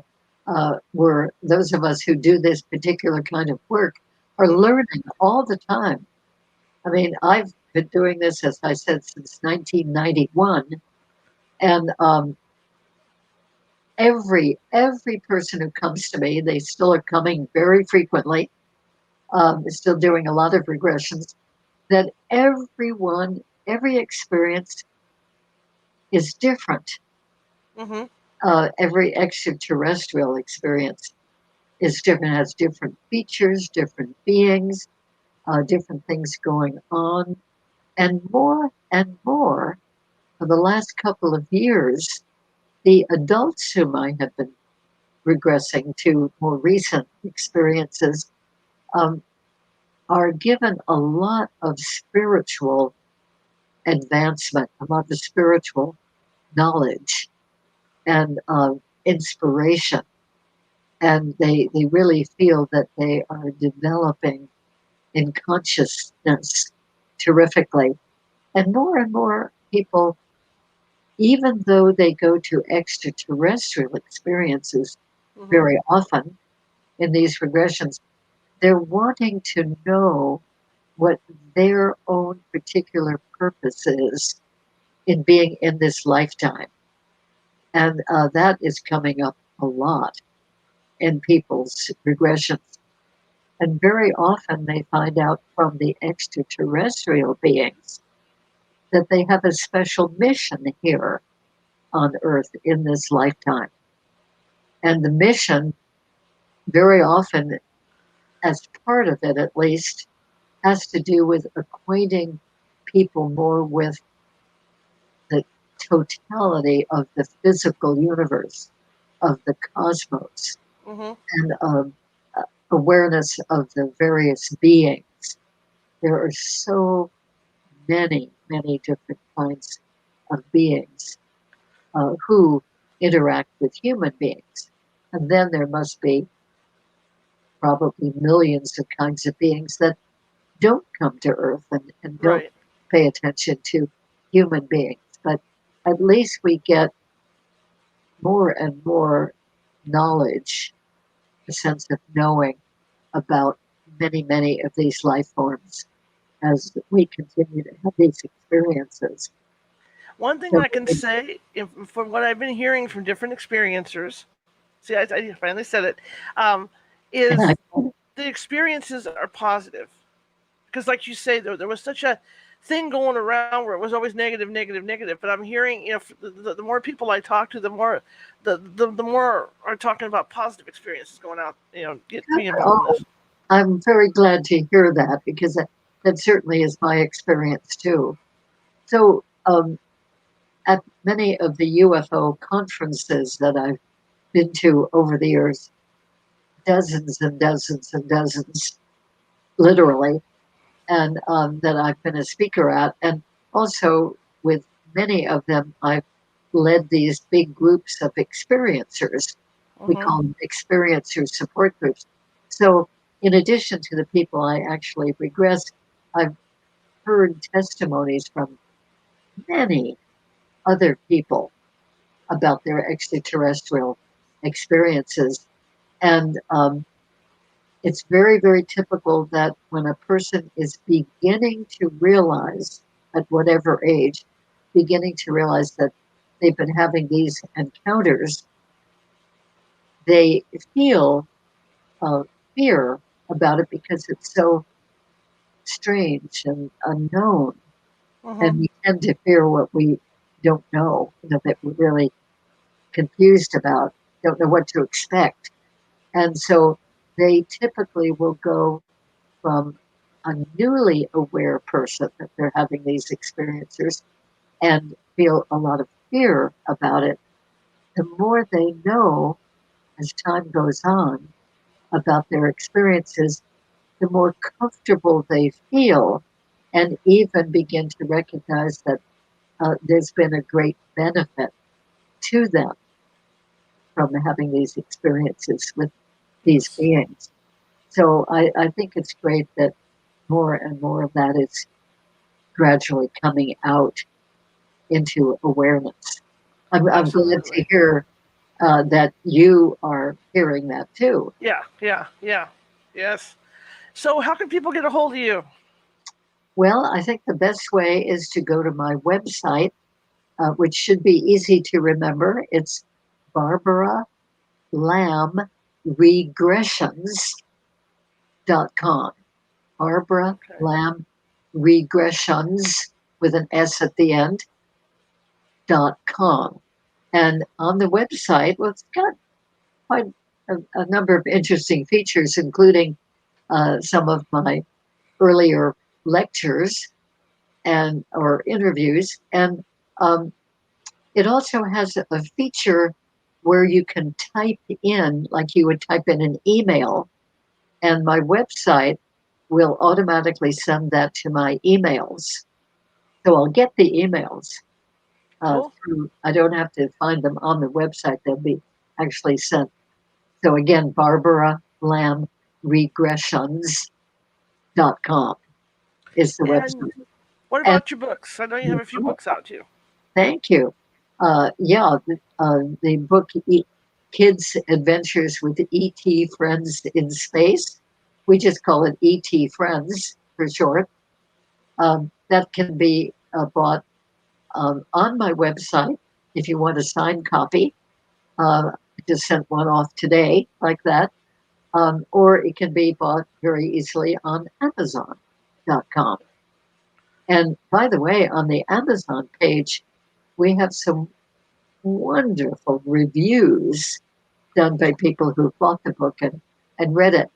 we're those of us who do this particular kind of work are Mm-hmm. learning all the time. I mean, I've been doing this, as I said, since 1991, and every person who comes to me, they still are coming very frequently. Still doing a lot of regressions. That every experience is different. Mm-hmm. Every extraterrestrial experience is different, has different features, different beings, different things going on, and more. For the last couple of years, the adults whom I have been regressing to more recent experiences um, are given a lot of spiritual advancement, a lot of spiritual knowledge and inspiration. And they really feel that they are developing in consciousness terrifically. And more people, even though they go to extraterrestrial experiences Mm-hmm. very often in these regressions, they're wanting to know what their own particular purpose is in being in this lifetime. And that is coming up a lot in people's regressions. And very often they find out from the extraterrestrial beings that they have a special mission here on Earth in this lifetime. And the mission, very often, as part of it at least, has to do with acquainting people more with the totality of the physical universe, of the cosmos, Mm-hmm. and awareness of the various beings. There are so many, many different kinds of beings who interact with human beings. And then there must be probably millions of kinds of beings that don't come to Earth and don't Right. pay attention to human beings. But at least we get more and more knowledge, a sense of knowing about many, many of these life forms as we continue to have these experiences. One thing So, I can say, from what I've been hearing from different experiencers, see, I finally said it, and I, is the experiences are positive. Because, like you say, there was such a thing going around where it was always negative, negative, negative. But I'm hearing, the more people I talk to, the more the more are talking about positive experiences going out. Get me involved in oh, this. I'm very glad to hear that because that certainly is my experience too. So, at many of the UFO conferences that I've been to over the years, dozens and dozens and dozens, literally, and that I've been a speaker at. And also with many of them, I've led these big groups of experiencers. We Mm-hmm. call them experiencer support groups. So, in addition to the people I actually regress, I've heard testimonies from many other people about their extraterrestrial experiences. And it's very, very typical that when a person is beginning to realize, at whatever age, beginning to realize that they've been having these encounters, they feel fear about it because it's so strange and unknown. Mm-hmm. And we tend to fear what we don't know, that we're really confused about, don't know what to expect. And so they typically will go from a newly aware person that they're having these experiences and feel a lot of fear about it. The more they know as time goes on about their experiences, the more comfortable they feel and even begin to recognize that there's been a great benefit to them from having these experiences with these Yes. beings. So I think it's great that more and more of that is gradually coming out into awareness. I'm glad to Absolutely. hear that you are hearing that too. Yeah. Yeah. Yeah. Yes. So, how can people get a hold of you? Well, I think the best way is to go to my website, which should be easy to remember. It's Barbara Lamb Regressions.com. Barbara Okay. Lamb Regressions with an S at the end.com. And on the website, well, it's got quite a number of interesting features, including some of my earlier lectures and or interviews. And um, it also has a feature where you can type in, like you would type in an email, and my website will automatically send that to my emails. So I'll get the emails Cool. through, I don't have to find them on the website, they'll be actually sent. So again, Barbara Lamb Regressions.com is the And website. what And about your books? I know you have a few books out too. thank you. Yeah, the book Kids Adventures with ET Friends in Space, we just call it ET Friends for short. That can be bought on my website if you want a signed copy. I just sent one off today, like that. Or it can be bought very easily on Amazon.com. And by the way, on the Amazon page, we have some wonderful reviews done by people who bought the book and read it.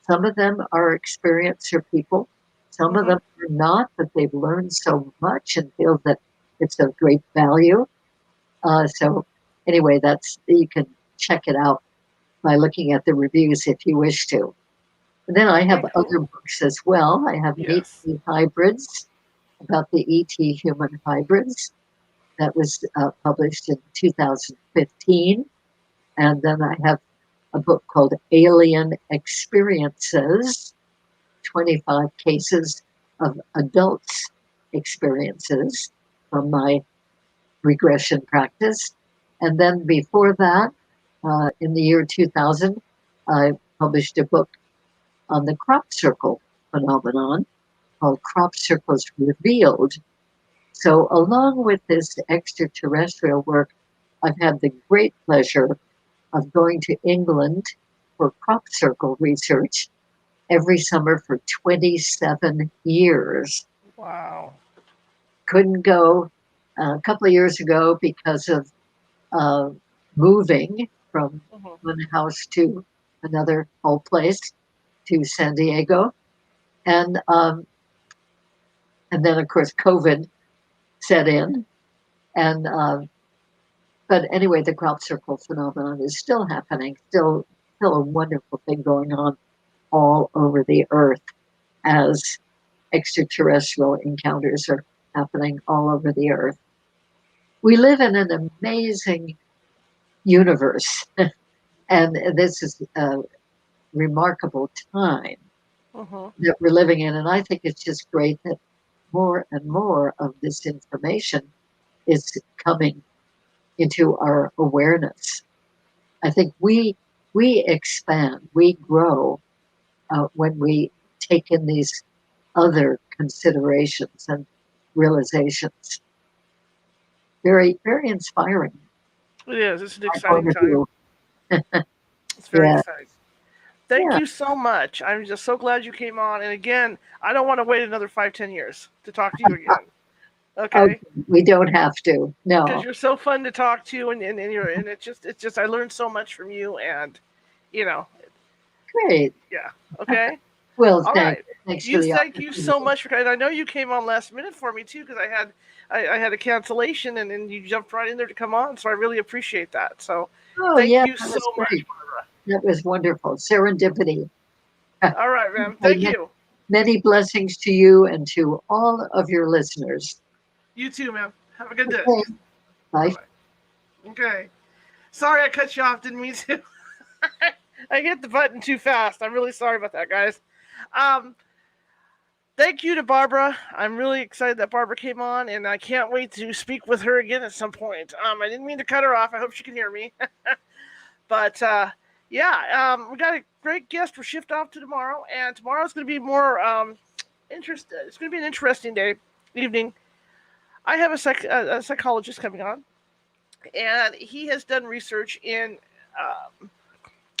Some of them are experiencer people, some of Mm-hmm. them are not, but they've learned so much and feel that it's of great value. So, anyway, that's you can check it out by looking at the reviews if you wish to. And then I have Okay. other Cool. books as well. I have Yes. ET Hybrids, about the ET human hybrids, that was published in 2015. And then I have a book called Alien Experiences, 25 cases of adults' experiences from my regression practice. And then before that, in the year 2000, I published a book on the crop circle phenomenon called Crop Circles Revealed. So, along with this extraterrestrial work, I've had the great pleasure of going to England for crop circle research every summer for 27 years. Wow. Couldn't go a couple of years ago because of uh, moving from one house to another whole place to San Diego. And then, of course, COVID set in. And but anyway, the crop circle phenomenon is still happening, still a wonderful thing going on all over the earth as extraterrestrial encounters are happening all over the earth. We live in an amazing universe, and this is a remarkable time that we're living in. And I think it's just great that more and more of this information is coming into our awareness. I think we expand, we grow when we take in these other considerations and realizations. Very, very inspiring. It is. It's an My exciting point of time. view. It's very Yeah, exciting. Thank yeah. you so much. I'm just so glad you came on. And again, I don't want to wait another 5-10 years to talk to you again. Okay, Okay? we don't have to. Because No. you're so fun to talk to, and it's just I learned so much from you, and you know, Great. yeah. Okay. Well, All right. thanks for the Thank you so opportunity. much for. And I know you came on last minute for me too, because I had a cancellation, and then you jumped right in there to come on. So I really appreciate that. So Oh, thank yeah, you that so was much, great. Barbara. That was wonderful. Serendipity. All right, ma'am. Thank you. Many blessings to you and to all of your listeners. You too, ma'am. Have a good day. Okay, Bye bye. bye. Okay. Sorry I cut you off. Didn't mean to. I hit the button too fast. I'm really sorry about that, guys. Um, Thank you to Barbara. I'm really excited that Barbara came on, and I can't wait to speak with her again at some point. I didn't mean to cut her off. I hope she can hear me. But yeah, we got a great guest. We're shift off to tomorrow, and tomorrow's going to be more interesting. It's going to be an interesting evening. I have a psychologist coming on, and he has done research in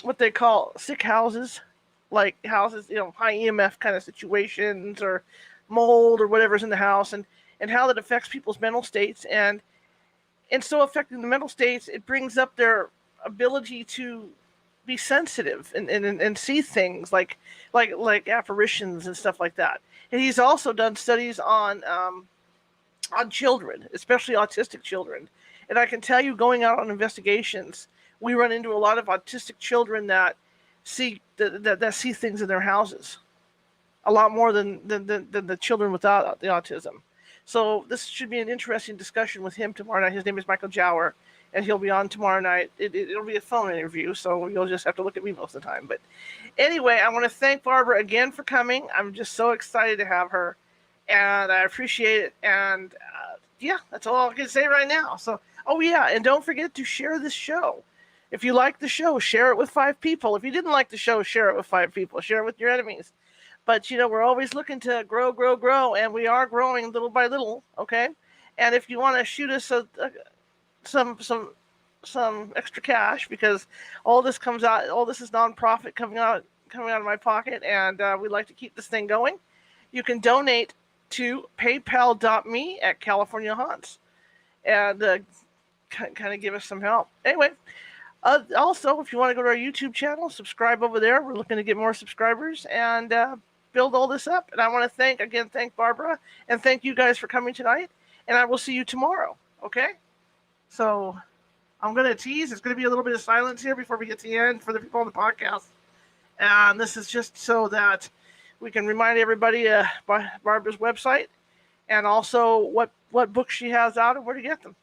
what they call sick houses, like houses, high EMF kind of situations or mold or whatever's in the house, and how that affects people's mental states. And so affecting the mental states, it brings up their ability to be sensitive and see things like apparitions and stuff like that. And he's also done studies on children, especially autistic children. And I can tell you, going out on investigations, we run into a lot of autistic children that see things in their houses, a lot more than the children without the autism. So this should be an interesting discussion with him tomorrow night. His name is Michael Jower, and he'll be on tomorrow night. It'll be a phone interview, so you'll just have to look at me most of the time. But anyway, I want to thank Barbara again for coming. I'm just so excited to have her, and I appreciate it. And yeah, that's all I can say right now. So, oh yeah, and don't forget to share this show. If you like the show, share it with 5 people. If you didn't like the show, share it with 5 people. Share it with your enemies. But we're always looking to grow, and we are growing little by little. Okay, and if you want to shoot us some extra cash, because all this is nonprofit coming out of my pocket, and we'd like to keep this thing going. You can donate to paypal.me at California Haunts, and kind of give us some help. Anyway. Also, if you want to go to our YouTube channel, subscribe over there. We're looking to get more subscribers and build all this up. And I want to thank Barbara, and thank you guys for coming tonight. And I will see you tomorrow. Okay? So I'm going to tease. It's going to be a little bit of silence here before we get to the end for the people on the podcast. And this is just so that we can remind everybody Barbara's website, and also what books she has out and where to get them.